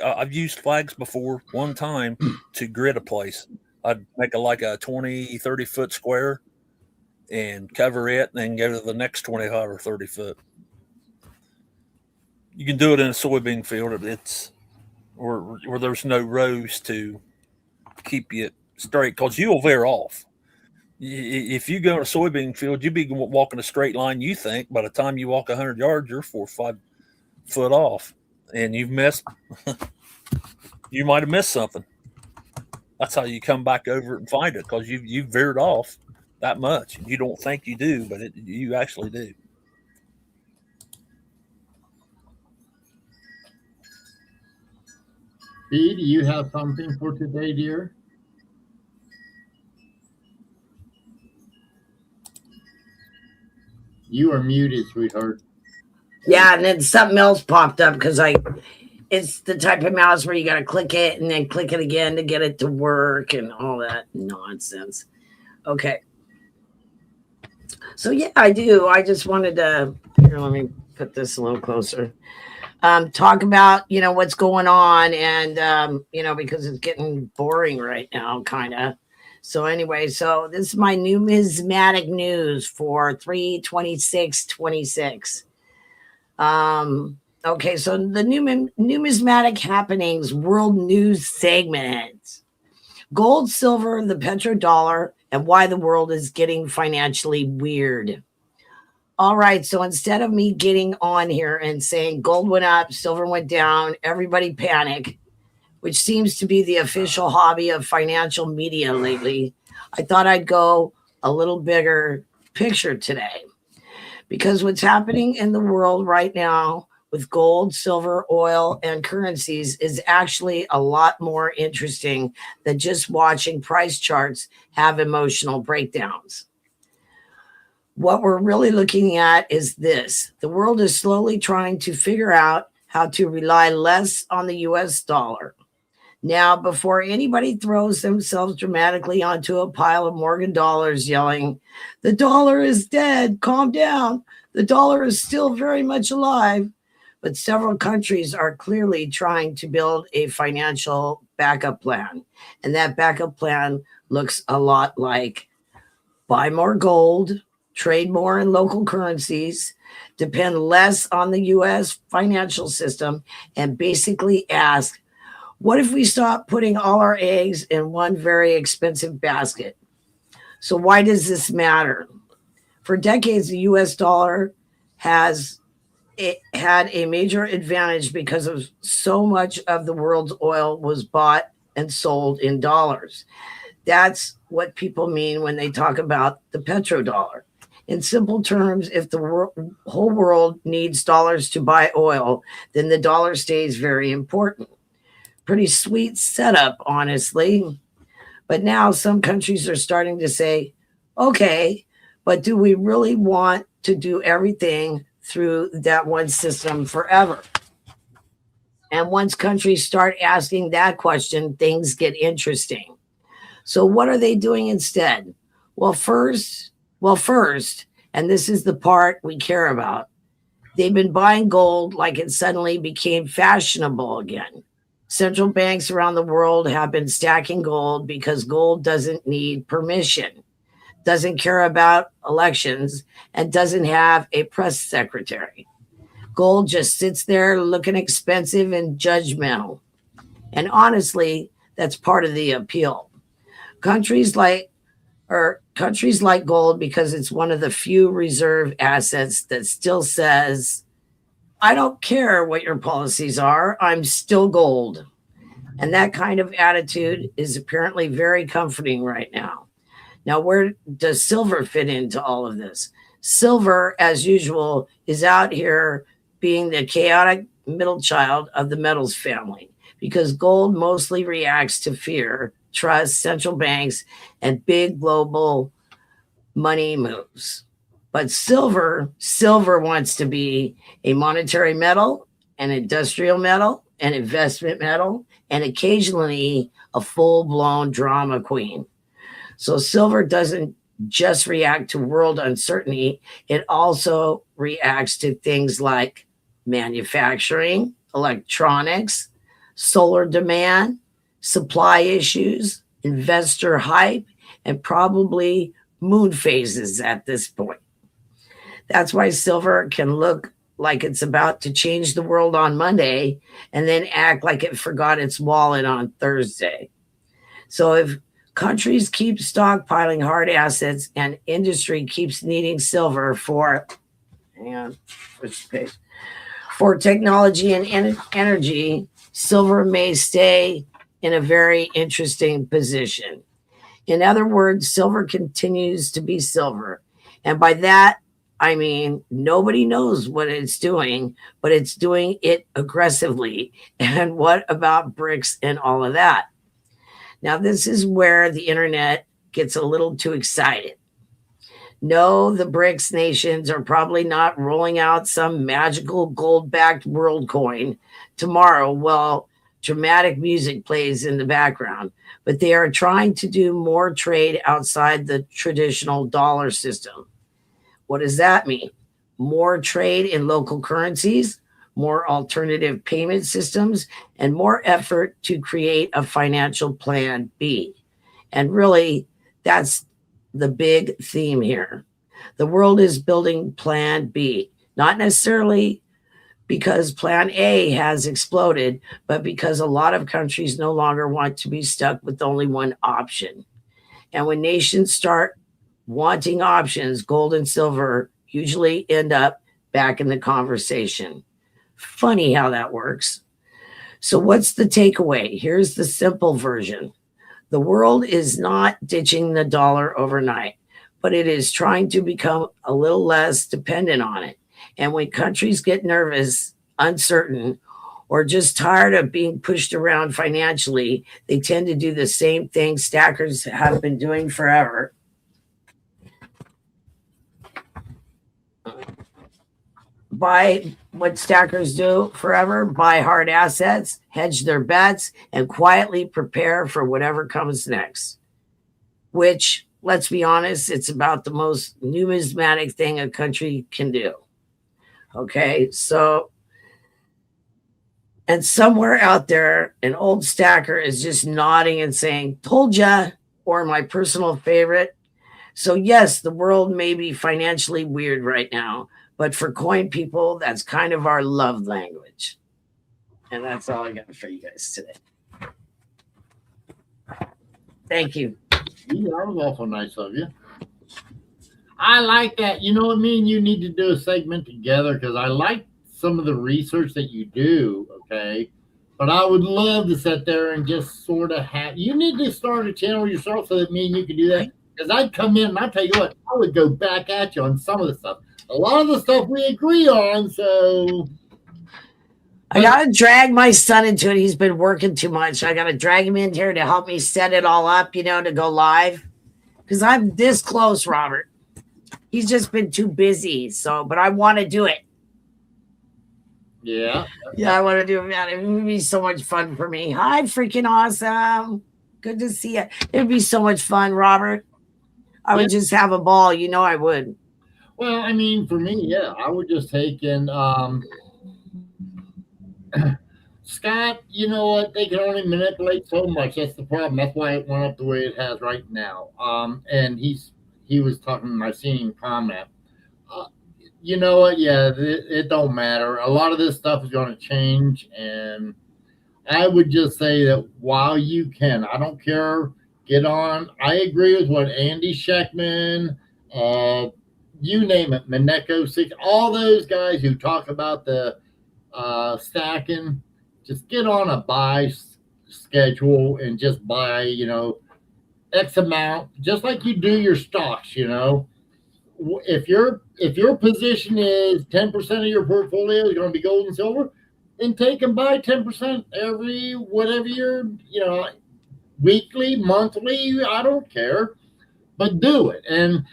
I've used flags before one time to grid a place. I'd make like a 20, 30 foot square and cover it, and then go to the next 25 or 30 foot. You can do it in a soybean field. It's where there's no rows to keep you straight, because you'll veer off. If you go in a soybean field, you'll be walking a straight line. You think by the time you walk 100 yards, you're 4 or 5 foot off, and you've missed. You might have missed something. That's how you come back over it and find it, because you veered off that much. You don't think you do, but you actually do. B, do you have something for today, dear? You are muted, sweetheart. Yeah, and then something else popped up because it's the type of mouse where you got to click it and then click it again to get it to work and all that nonsense. Okay. So yeah, I do. I just wanted to, here, let me put this a little closer. Talk about, what's going on and, because it's getting boring right now, kind of. So anyway, so this is my numismatic news for 3/26/26. Okay, so the numismatic happenings world news segment. Gold, silver, the petrodollar, and why the world is getting financially weird. All right, so instead of me getting on here and saying gold went up, silver went down, everybody panic, which seems to be the official hobby of financial media lately, I thought I'd go a little bigger picture today. Because what's happening in the world right now with gold, silver, oil, and currencies is actually a lot more interesting than just watching price charts have emotional breakdowns. What we're really looking at is this. The world is slowly trying to figure out how to rely less on the US dollar. Now, before anybody throws themselves dramatically onto a pile of Morgan dollars yelling, "The dollar is dead, calm down. The dollar is still very much alive." But several countries are clearly trying to build a financial backup plan. And that backup plan looks a lot like buy more gold, trade more in local currencies, depend less on the US financial system, and basically ask, what if we stop putting all our eggs in one very expensive basket? So why does this matter? For decades, the US dollar had a major advantage because of so much of the world's oil was bought and sold in dollars. That's what people mean when they talk about the petrodollar. In simple terms, if the whole world needs dollars to buy oil, then the dollar stays very important. Pretty sweet setup, honestly. But now some countries are starting to say, okay, but do we really want to do everything through that one system forever? And once countries start asking that question, things get interesting. So what are they doing instead? Well, first, and this is the part we care about, they've been buying gold like it suddenly became fashionable again. Central banks around the world have been stacking gold because gold doesn't need permission, doesn't care about elections, and doesn't have a press secretary. Gold just sits there looking expensive and judgmental. And honestly, that's part of the appeal. Countries like gold because it's one of the few reserve assets that still says I don't care what your policies are. I'm still gold. And that kind of attitude is apparently very comforting right now. Now, where does silver fit into all of this? Silver, as usual, is out here being the chaotic middle child of the metals family because gold mostly reacts to fear, trust, central banks, and big global money moves. But silver wants to be a monetary metal, an industrial metal, an investment metal, and occasionally a full-blown drama queen. So silver doesn't just react to world uncertainty, it also reacts to things like manufacturing, electronics, solar demand, supply issues, investor hype, and probably moon phases at this point. That's why silver can look like it's about to change the world on Monday and then act like it forgot its wallet on Thursday. So if countries keep stockpiling hard assets and industry keeps needing silver for, for technology and energy, silver may stay in a very interesting position. In other words, silver continues to be silver. And by that, I mean, nobody knows what it's doing, but it's doing it aggressively. And what about BRICS and all of that? Now, this is where the internet gets a little too excited. No, the BRICS nations are probably not rolling out some magical gold-backed world coin tomorrow while dramatic music plays in the background, but they are trying to do more trade outside the traditional dollar system. What does that mean? More trade in local currencies, more alternative payment systems, and more effort to create a financial plan B. And really, that's the big theme here. The world is building plan B, not necessarily because plan A has exploded, but because a lot of countries no longer want to be stuck with only one option. And when nations start wanting options, gold and silver usually end up back in the conversation. Funny how that works. So what's the takeaway? Here's the simple version. The world is not ditching the dollar overnight, but it is trying to become a little less dependent on it. And when countries get nervous, uncertain, or just tired of being pushed around financially, they tend to do the same thing stackers have been doing forever. Buy what stackers do forever, buy hard assets, hedge their bets, and quietly prepare for whatever comes next. Which, let's be honest, it's about the most numismatic thing a country can do. Okay, so, and somewhere out there, an old stacker is just nodding and saying, told ya, or my personal favorite. So yes, the world may be financially weird right now, but for coin people, that's kind of our love language. And that's all I got for you guys today. Thank you. Yeah, that was awful nice of you. I like that. You know what, me and you need to do a segment together because I like some of the research that you do, okay? But I would love to sit there and just sort of have, you need to start a channel yourself so that me and you can do that. Because I'd come in and I'll tell you what, I would go back at you on some of the stuff. A lot of the stuff we agree on, so. I got to drag my son into it. He's been working too much. I got to drag him in here to help me set it all up, you know, to go live. Because I'm this close, Robert. He's just been too busy. So, but I want to do it. Yeah. Yeah, I want to do it, man. It would be so much fun for me. Hi, freaking awesome. Good to see you. It would be so much fun, Robert. I would just have a ball. You know I would. Well, I mean, for me, yeah, I would just take in Scott, you know what? They can only manipulate so much. That's the problem. That's why it went up the way it has right now. And he was talking, I seen him comment. You know what? Yeah, it don't matter. A lot of this stuff is going to change, and I would just say that while you can, I don't care, get on. I agree with what Andy Scheckman, you name it, Mineko 6, all those guys who talk about the stacking, just get on a buy schedule and just buy, X amount, just like you do your stocks. If your position is 10% of your portfolio is going to be gold and silver, then take and buy 10% every whatever your weekly, monthly, I don't care, but do it. And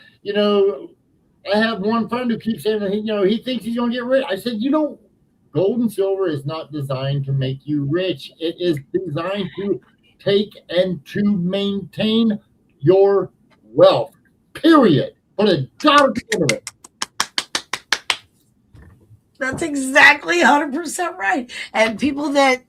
I have one friend who keeps saying that he thinks he's going to get rich. I said, gold and silver is not designed to make you rich. It is designed to take and to maintain your wealth. Period. Put a dot at the end of it. That's exactly 100% right. And people that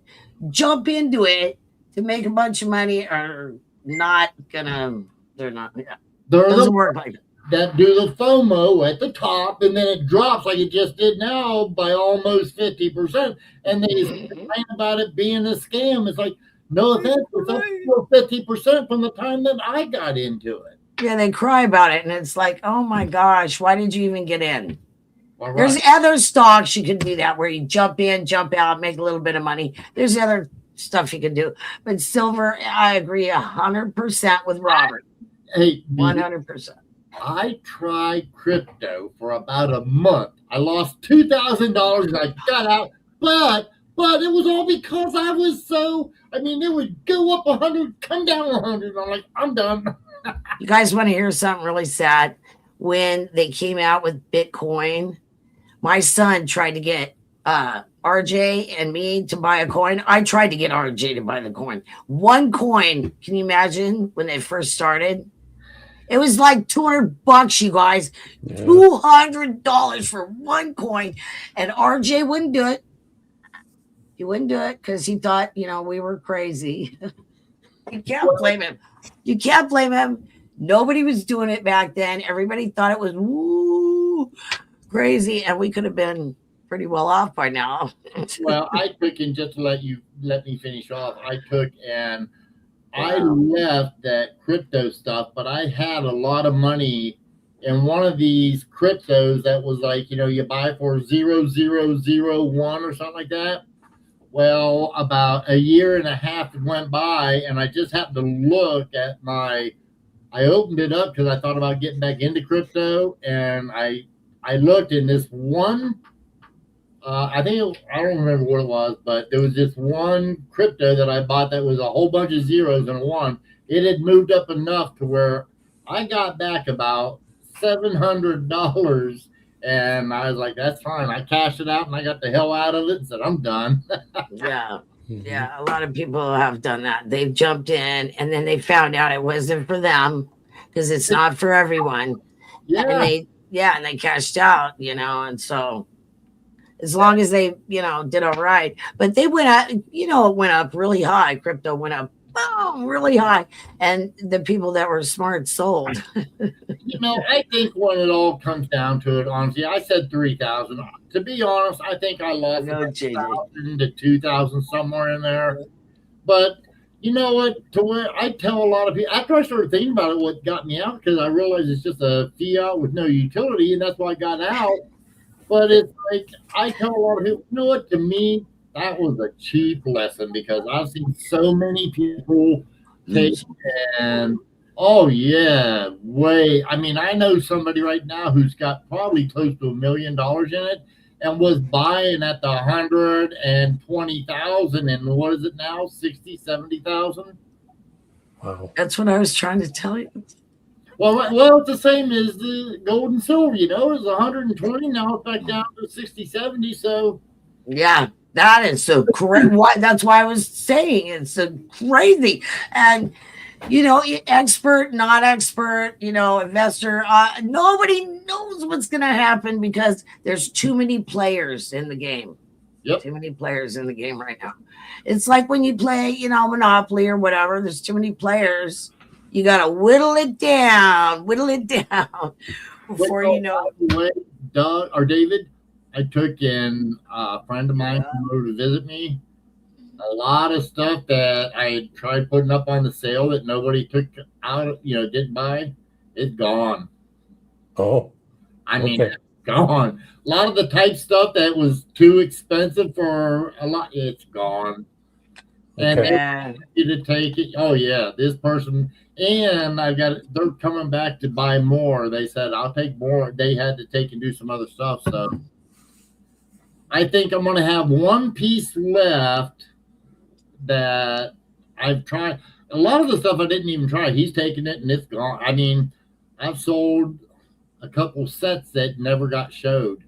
jump into it to make a bunch of money are not gonna. They're not. Yeah. Doesn't work like that. Do the FOMO at the top, and then it drops like it just did now by almost 50%, and they complain about it being a scam. It's like, no offense, it's up to 50% from the time that I got into it. Yeah, they cry about it, and it's like, oh my gosh, why did you even get in? Right. There's other stocks you can do that where you jump in, jump out, make a little bit of money. There's other stuff you can do, but silver, I agree 100% with Robert. Hey, 100%. I tried crypto for about a month. I lost $2,000 and I got out, but it was all because I was it would go up 100, come down 100. I'm like, I'm done. You guys want to hear something really sad? When they came out with Bitcoin, my son tried to get RJ and me to buy a coin. I tried to get RJ to buy the coin. One coin, can you imagine when they first started? It was like $200, you guys. Yeah. $200 for one coin. And RJ wouldn't do it. He wouldn't do it because he thought, we were crazy. You can't blame him. You can't blame him. Nobody was doing it back then. Everybody thought it was crazy, and we could have been pretty well off by now. Well, I took, and just to let me finish off, I left that crypto stuff, but I had a lot of money in one of these cryptos that was like, you buy for 0.0001 or something like that. Well, about a year and a half went by, and I just happened to look at I opened it up because I thought about getting back into crypto, and I looked in this one, I don't remember what it was, but there was this one crypto that I bought that was a whole bunch of zeros and a one. It had moved up enough to where I got back about $700, and I was like, that's fine. I cashed it out, and I got the hell out of it and said, I'm done. Yeah. Yeah, a lot of people have done that. They've jumped in, and then they found out it wasn't for them because it's not for everyone. Yeah. And they cashed out, and so as long as they, did all right. But they went up, it went up really high. Crypto went up, boom, really high. And the people that were smart sold. I think when it all comes down to it, honestly, I said 3,000. To be honest, I think I lost 1,000 to 2,000 somewhere in there. But you know what? To where I tell a lot of people, after I started thinking about it, what got me out, because I realized it's just a fiat with no utility, and that's why I got out. But it's like, I tell a lot of people, you know what? To me, that was a cheap lesson, because I've seen so many people take and oh yeah, I know somebody right now who's got probably close to $1 million in it and was buying at the 120,000, and what is it now? 60, 70,000. Wow. That's what I was trying to tell you. Well, it's the same as the gold and silver, it was 120, now it's back down to 60, 70. So yeah, that is so crazy. That's why I was saying it's so crazy. And expert, not expert, investor, nobody knows what's going to happen because there's too many players in the game. Yep. Too many players in the game right now. It's like when you play, Monopoly or whatever, there's too many players. You got to whittle it down before you know. Doug or David, I took in a friend of mine came over to visit me. A lot of stuff that I tried putting up on the sale that nobody took out, didn't buy, it's gone. Oh, I mean, gone. A lot of the type stuff that was too expensive for a lot, it's gone. And Okay. Yeah. you to take it. Oh yeah, this person, and they're coming back to buy more. They said I'll take more. They had to take and do some other stuff. So I think I'm gonna have one piece left that I've tried. A lot of the stuff I didn't even try. He's taken it and it's gone. I mean, I've sold a couple sets that never got showed.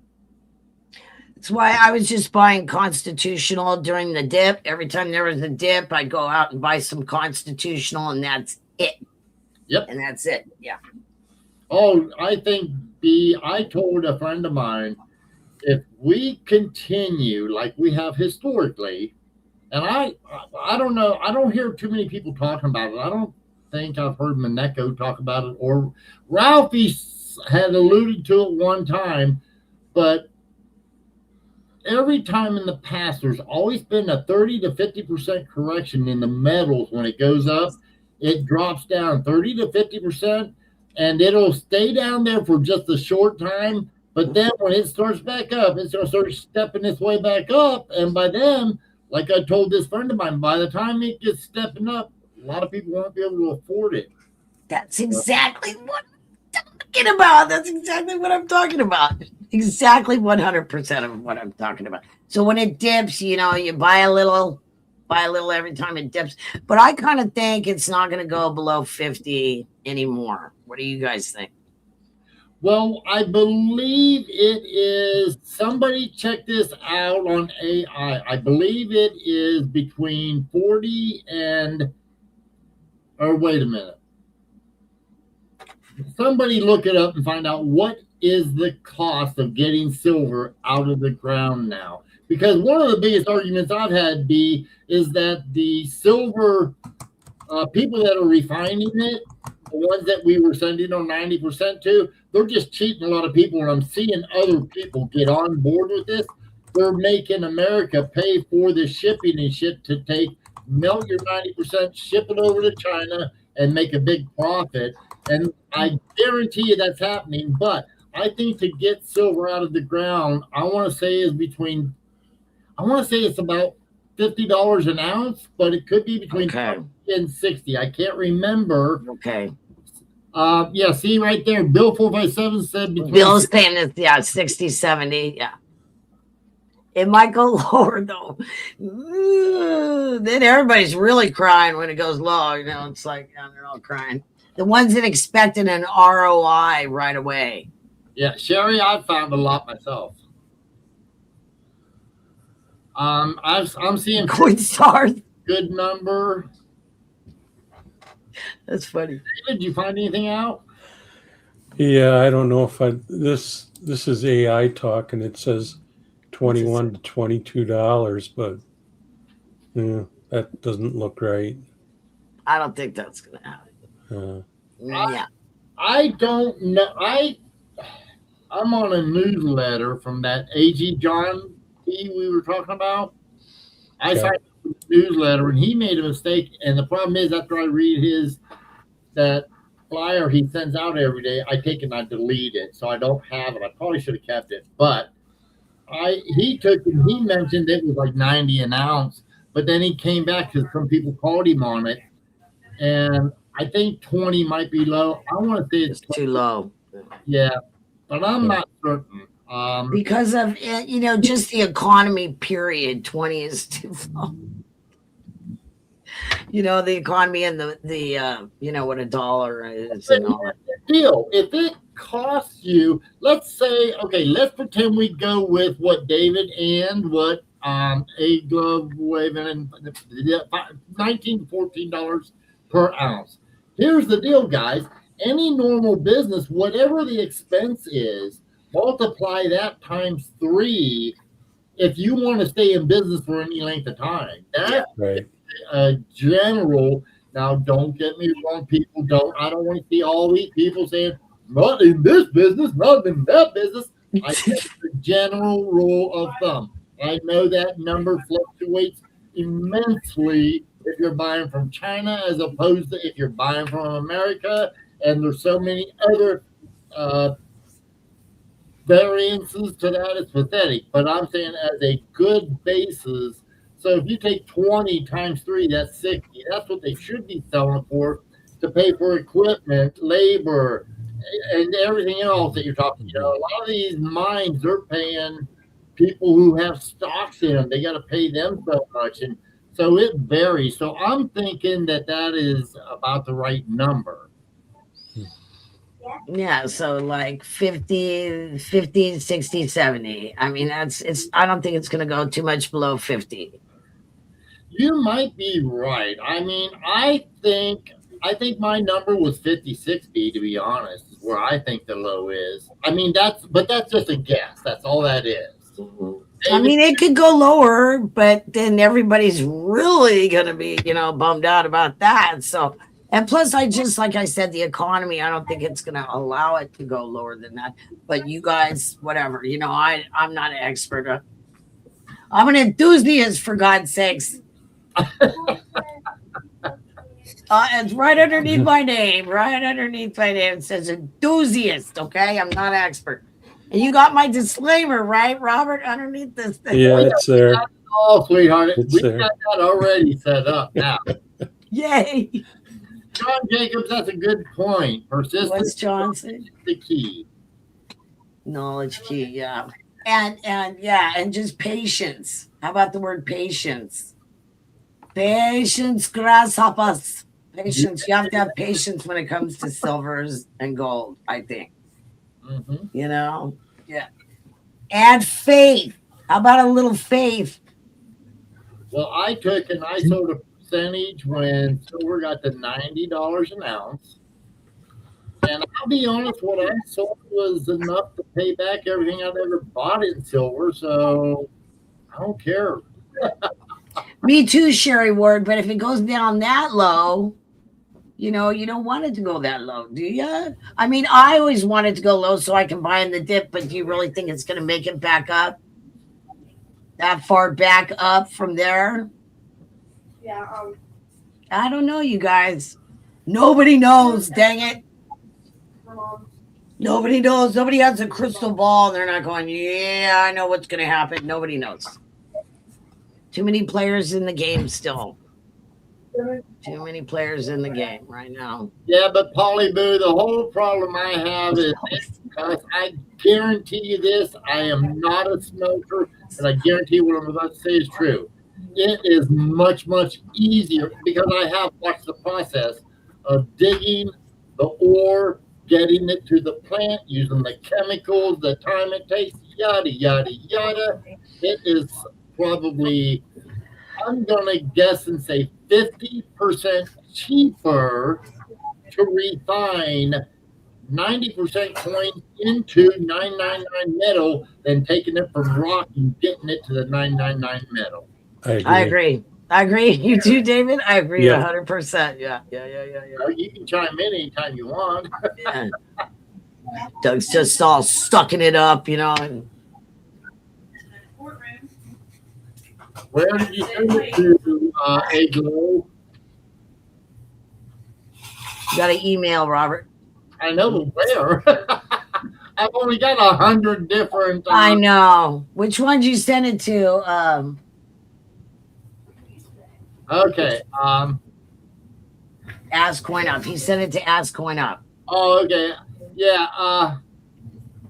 That's why I was just buying constitutional during the dip. Every time there was a dip, I'd go out and buy some constitutional, and that's it. Yep. And that's it. Yeah. Oh, I think I told a friend of mine, if we continue like we have historically, and I don't know, I don't hear too many people talking about it. I don't think I've heard Mineko talk about it, or Ralphie had alluded to it one time, but every time in the past, there's always been a 30 to 50% correction in the metals. When it goes up, it drops down 30 to 50%, and it'll stay down there for just a short time. But then when it starts back up, it's going to start stepping its way back up. And by then, like I told this friend of mine, by the time it gets stepping up, a lot of people won't be able to afford it. That's exactly what I'm talking about. That's exactly what I'm talking about. Exactly 100% of what I'm talking about. So when it dips, you buy a little every time it dips. But I kind of think it's not going to go below 50 anymore. What do you guys think? Well, I believe it is, somebody check this out on AI. I believe it is between 40 and, or wait a minute. Somebody look it up and find out what is the cost of getting silver out of the ground now. Because one of the biggest arguments I've had is that the silver people that are refining it, the ones that we were sending on 90% to, they're just cheating a lot of people. And I'm seeing other people get on board with this. They're making America pay for the shipping and shit to melt your 90%, ship it over to China, and make a big profit. And I guarantee you that's happening. But I think to get silver out of the ground, I want to say it's about $50 an ounce, but it could be between 50 and 60. I can't remember. Okay. Yeah, see right there, Bill 457 said between Bill's saying it's 60, 70. Yeah. It might go lower though. Ooh, then everybody's really crying when it goes low. It's like they're all crying. The ones that expected an ROI right away. Yeah, Sherry, I've found a lot myself. I'm seeing Coinstar. Good number. That's funny. David, did you find anything out? Yeah, I don't know if this is AI talk, and it says $21 to $22, but yeah, that doesn't look right. I don't think that's gonna happen. Yeah. I don't know. I'm on a newsletter from that AG John P we were talking about. I signed up for the newsletter, and he made a mistake. And the problem is, after I read that flyer he sends out every day, I take and I delete it, so I don't have it. I probably should have kept it, but he mentioned it was like 90 an ounce, but then he came back because some people called him on it, and I think 20 might be low. I want to say it's too low. Yeah, but I'm not certain. Because of just the economy period, 20 is too low. The economy and the what a dollar is and all that. Deal. If it costs you, let's say, okay, let's pretend we go with what David and what A Glove waving and $19 to $14 per ounce. Here's the deal, guys. Any normal business, whatever the expense is, multiply that times 3 if you want to stay in business for any length of time. That's right. A general. Now, don't get me wrong, people. I don't want to see all these people saying, not in this business, not in that business. I think the general rule of thumb. I know that number fluctuates immensely if you're buying from China as opposed to if you're buying from America. And there's so many other variances to that is pathetic. But I'm saying as a good basis. So if you take 20 times 3, that's 60. That's what they should be selling for to pay for equipment, labor, and everything else that you're talking. You know, a lot of these mines, they're paying people who have stocks in them. They got to pay them so much, and so it varies. So I'm thinking that that is about the right number. Yeah, so like 50, 50, 60, 70. I mean, I don't think it's going to go too much below 50. You might be right. I mean, I think my number was 50, 60, to be honest, is where I think the low is. I mean, that's just a guess. That's all that is. I mean, it could go lower, but then everybody's really going to be, bummed out about that. So, and plus, like I said, the economy, I don't think it's going to allow it to go lower than that. But you guys, whatever, I'm not an expert. I'm an enthusiast, for God's sakes. It's right underneath my name. Right underneath my name, it says enthusiast. Okay, I'm not an expert. And you got my disclaimer, right, Robert, underneath this thing? Yeah, it's there. Oh, sweetheart, It's we there. got that already set up now. Yay! John Jacobs, that's a good point. What's Persistence Johnson? is the key. Knowledge key, yeah. And just patience. How about the word patience? Patience, grasshoppers. Patience. You have to have patience when it comes to silvers and gold, I think. Mm-hmm. Yeah. And faith. How about a little faith? Well, I took and I sold a percentage when silver got to $90 an ounce. And I'll be honest, what I sold was enough to pay back everything I've ever bought in silver. So I don't care. Me too, Sherry Ward. But if it goes down that low, you don't want it to go that low, do you? I mean, I always want it to go low so I can buy in the dip, but do you really think it's going to make it back up? That far back up from there? Yeah. I don't know, you guys. Nobody knows, dang it. My mom. Nobody knows. Nobody has a crystal ball, and they're not going, yeah, I know what's going to happen. Nobody knows. Too many players in the game still. Too many players in the game right now. Yeah, but Polly Boo, the whole problem I have is because I guarantee you this, I am not a smoker, and I guarantee what I'm about to say is true. It is much, much easier because I have watched the process of digging the ore, getting it to the plant, using the chemicals, the time it takes, yada, yada, yada. It is probably, I'm going to guess and say 50% cheaper to refine 90% coin into 999 metal than taking it from rock and getting it to the 999 metal. I agree. You too, David? I agree Yeah. 100%. Yeah. Well, you can chime in anytime you want. Yeah. Doug's just all sucking it up, and Where did you send it to, Aglo? you got to email, Robert. I know, but where? I've only got 100 different. I know. Which one did you send it to? Okay. Ask Coin Up. He sent it to Ask Coin Up. Oh, okay. Yeah.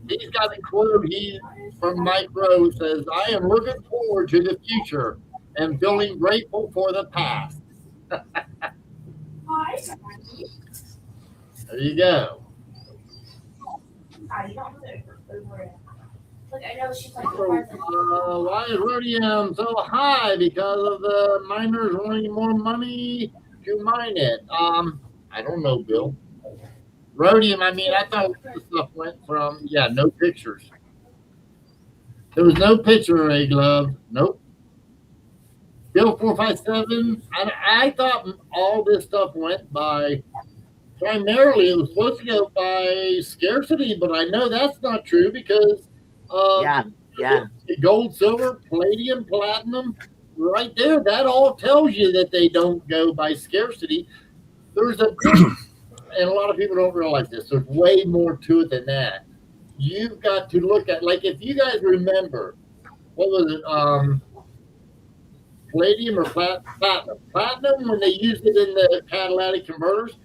He's got a quote. He from Micro says, "I am looking forward to the future and feeling grateful for the past." There you go. Look, I know she's like. Why is rhodium so high? Because of the miners wanting more money to mine it. I don't know, Bill. Rhodium, I mean, I thought the stuff went from, no pictures. There was no picture, Glove. Nope. Bill 457, I thought all this stuff went by, primarily it was supposed to go by scarcity, but I know that's not true because gold, silver, palladium, platinum, right there, that all tells you that they don't go by scarcity. There's a and a lot of people don't realize this. There's way more to it than that. you've got to look at, like, if you guys remember, what was it? Palladium or platinum? Platinum, when they used it in the catalytic converters.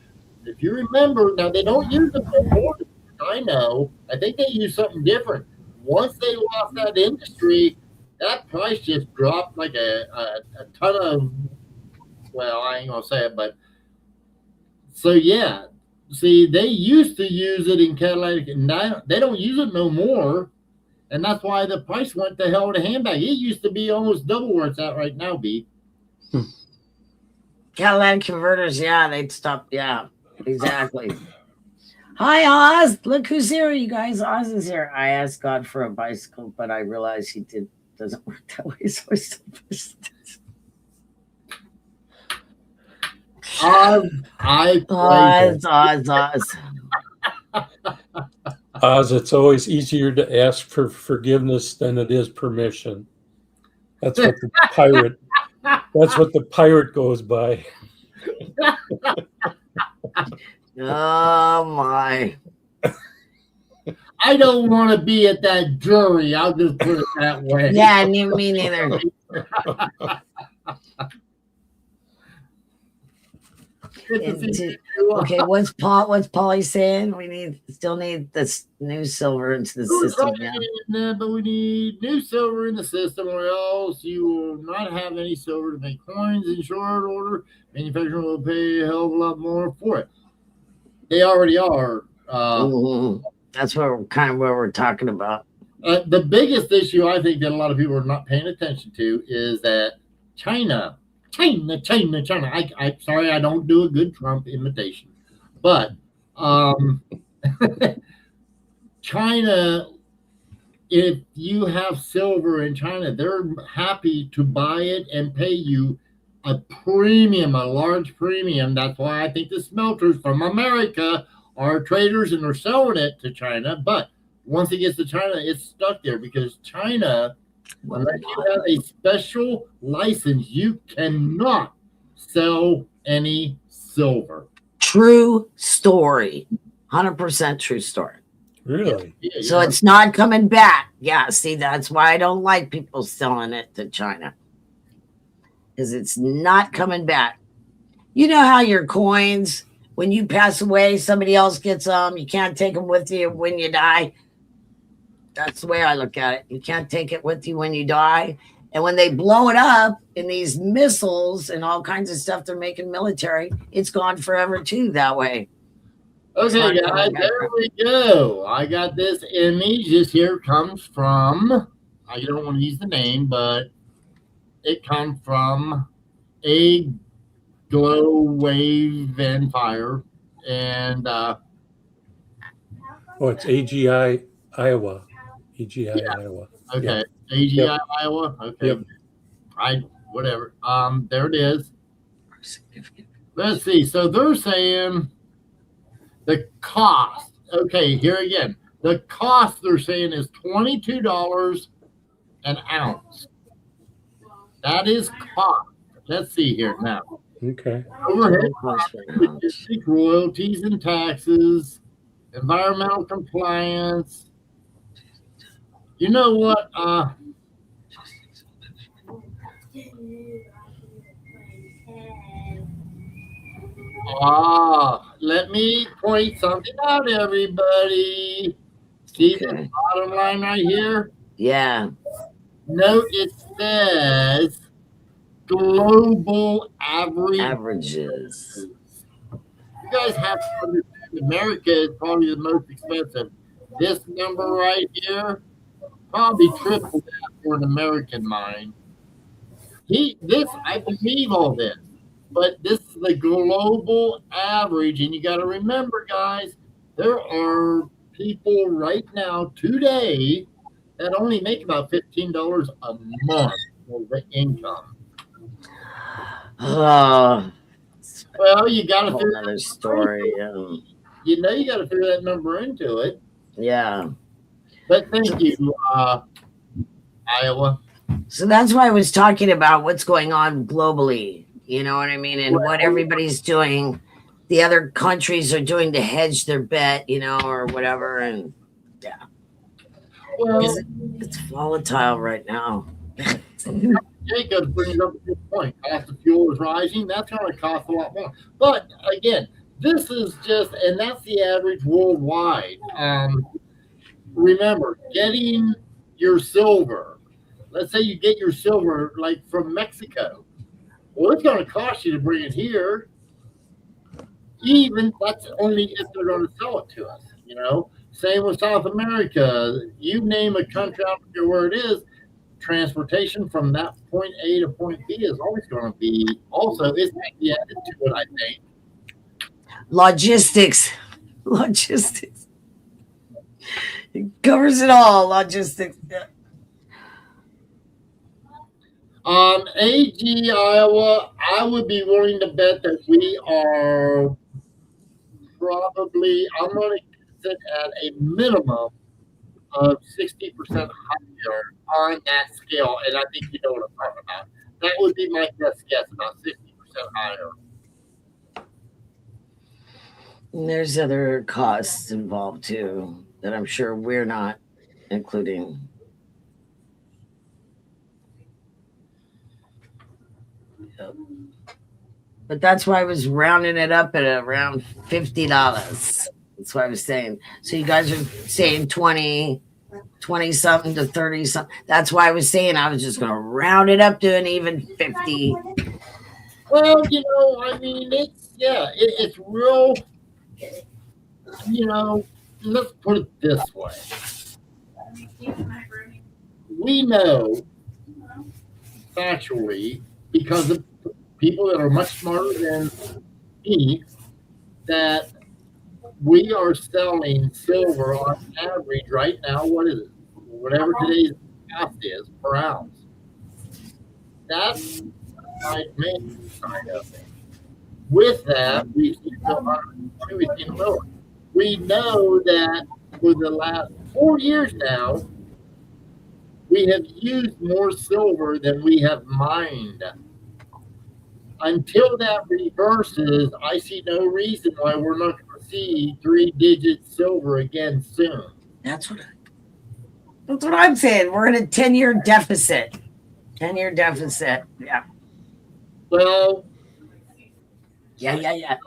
If you remember, now they don't use it no more. I know. I think they use something different. Once they lost that industry, that price just dropped like a ton of. Well, I ain't gonna say it, but so yeah. See, they used to use it in catalytic, and now they don't use it no more. And that's why the price went to hell with a handbag. It used to be almost double where it's at right now, B. Catalytic converters, yeah, they'd stop. Yeah, exactly. Hi, Oz. Look who's here, you guys. Oz is here. I asked God for a bicycle, but I realized he doesn't work that way, so I still push this. I Oz. Oz, it's always easier to ask for forgiveness than it is permission. That's what the pirate. That's what the pirate goes by. Oh my! I don't want to be at that jury. I'll just put it that way. Yeah, me neither. Okay, what's Polly saying? We still need this new silver into the system. Yeah. But we need new silver in the system, or else you will not have any silver to make coins in short order. Manufacturer will pay a hell of a lot more for it. They already are. That's where we're talking about. The biggest issue I think that a lot of people are not paying attention to is that China. I'm sorry, I don't do a good Trump imitation, but China, if you have silver in China, they're happy to buy it and pay you a premium, a large premium. That's why I think the smelters from America are traders and they're selling it to China. But once it gets to China, it's stuck there because China, unless you have a special license, you cannot sell any silver. True story. 100% true story. Really? Yeah, So it's not coming back. Yeah, see, that's why I don't like people selling it to China. Because it's not coming back. You know how your coins, when you pass away, somebody else gets them. You can't take them with you when you die. That's the way I look at it. You can't take it with you when you die. And when they blow it up in these missiles and all kinds of stuff they're making military, it's gone forever too that way. Okay, guys, there we go. I got this image. This here comes from, I don't want to use the name, but it comes from a glow wave and fire. And it's AGI Iowa. AGI Yeah. Iowa. okay, Yeah. AGI Yep. Iowa. Okay, Yep. Whatever. There it is. Let's see. So they're saying the cost. Okay, here again. The cost they're saying is $22 an ounce. That is cost. Let's see here now. Okay. Overhead costs, logistic, royalties and taxes, environmental compliance. You know what? Let me point something out, everybody. See the bottom line right here? Yeah. Note it says global averages. You guys have to understand America is probably the most expensive. This number right here, probably triple that for an American mind. I believe all this, but this is the global average, and you got to remember, guys, there are people right now today that only make about $15 a month for the income. Oh, well, you got to figure another story. You know, you got to figure that number into it. Yeah. But thank you, Iowa. So that's why I was talking about what's going on globally. You know what I mean? And what everybody's doing, the other countries are doing to hedge their bet, or whatever. And yeah. Well, It's volatile right now. Jacob brings up a good point. Cost of fuel is rising. That's going to cost a lot more. But again, this is just, and that's the average worldwide. Remember, getting your silver. Let's say you get your silver like from Mexico. Well, it's going to cost you to bring it here. Even that's only if they're going to sell it to us. Same with South America. You name a country, I don't care where it is. Transportation from that point A to point B is always going to be also is added to it, I think. Logistics. It covers it all. Logistics. AG Iowa, I would be willing to bet that we are probably, I'm going to sit at a minimum of 60% higher on that scale, and I think you know what I'm talking about. That would be my best guess, about 60% higher. And there's other costs involved too that I'm sure we're not including. Yep. But that's why I was rounding it up at around $50. That's what I was saying. So you guys are saying 20 something to 30 something. That's why I was saying I was just going to round it up to an even 50. Well, I mean, it's real. Let's put it this way. We know factually, because of people that are much smarter than me, that we are selling silver on average right now. What is it? Whatever today's cost is per ounce. That's my main side of it. With that, we've seen lower. We know that for the last 4 years now, we have used more silver than we have mined. Until that reverses, I see no reason why we're not going to see 3-digit silver again soon. That's what I'm saying. We're in a 10-year deficit. 10-year deficit. Yeah. Well, yeah.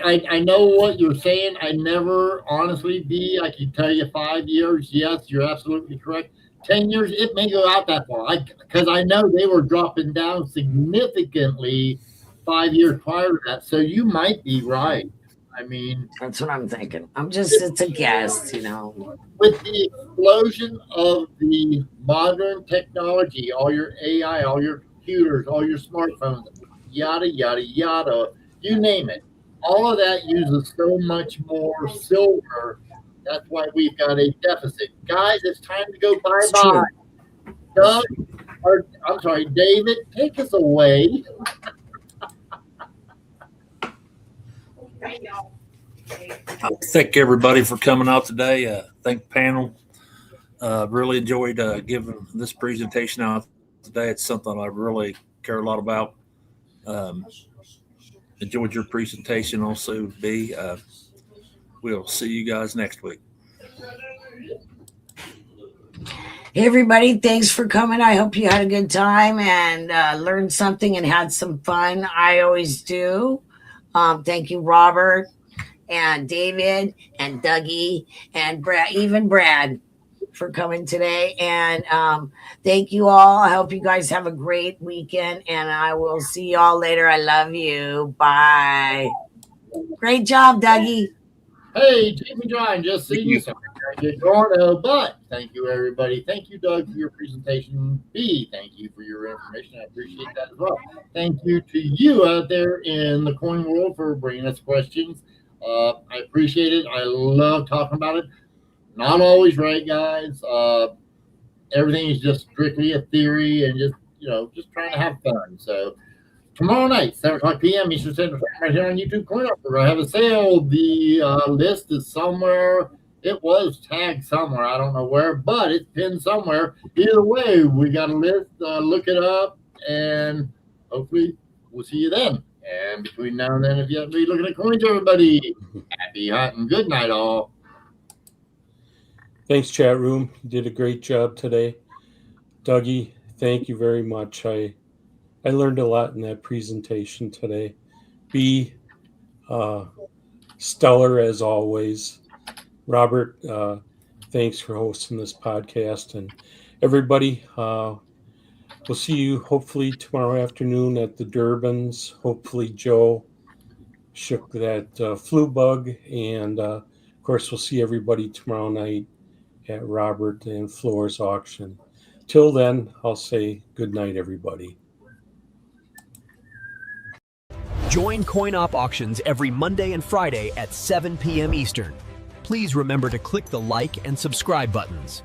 I know what you're saying. I never honestly I can tell you 5 years. Yes, you're absolutely correct. 10 years, it may go out that far. Because I know they were dropping down significantly 5 years prior to that. So you might be right. I mean, that's what I'm thinking. It's a guess, With the explosion of the modern technology, all your AI, all your computers, all your smartphones, yada, yada, yada, you name it. All of that uses so much more silver. That's why we've got a deficit. Guys, it's time to go bye-bye. Doug, I'm sorry, David, take us away. Thank everybody for coming out today. Thank the panel. Really enjoyed giving this presentation out today. It's something I really care a lot about. Enjoyed your presentation also, B. We'll see you guys next week. Hey, everybody. Thanks for coming. I hope you had a good time and learned something and had some fun. I always do. Thank you, Robert and David and Dougie and Brad for coming today. And thank you all. I hope you guys have a great weekend, and I will see you all later. I love you. Bye. Great job, Dougie. Hey, Jamie John, just seeing you. Sorry, but thank you, everybody. Thank you, Doug, for your presentation. B, thank you for your information. I appreciate that as well. Thank you to you out there in the coin world for bringing us questions. I appreciate it. I love talking about it. Not always right, guys. Everything is just strictly a theory and just trying to have fun. So tomorrow night, 7:00 p.m. Eastern Standard Time, right here on YouTube Coin Up. We're going to have a sale. The list is somewhere. It was tagged somewhere. I don't know where, but it's pinned somewhere. Either way, we got a list. Look it up, and hopefully we'll see you then. And between now and then, if you have to be looking at coins, everybody, happy hunting. Good night, all. Thanks, chat room. You did a great job today. Dougie, thank you very much. I learned a lot in that presentation today. B, stellar as always. Robert, thanks for hosting this podcast. And everybody, we'll see you hopefully tomorrow afternoon at the Durbans. Hopefully Joe shook that flu bug. And of course, we'll see everybody tomorrow night at Robert and Floor's auction. Till then, I'll say good night, everybody. Join CoinOp auctions every Monday and Friday at 7 p.m. Eastern. Please remember to click the like and subscribe buttons.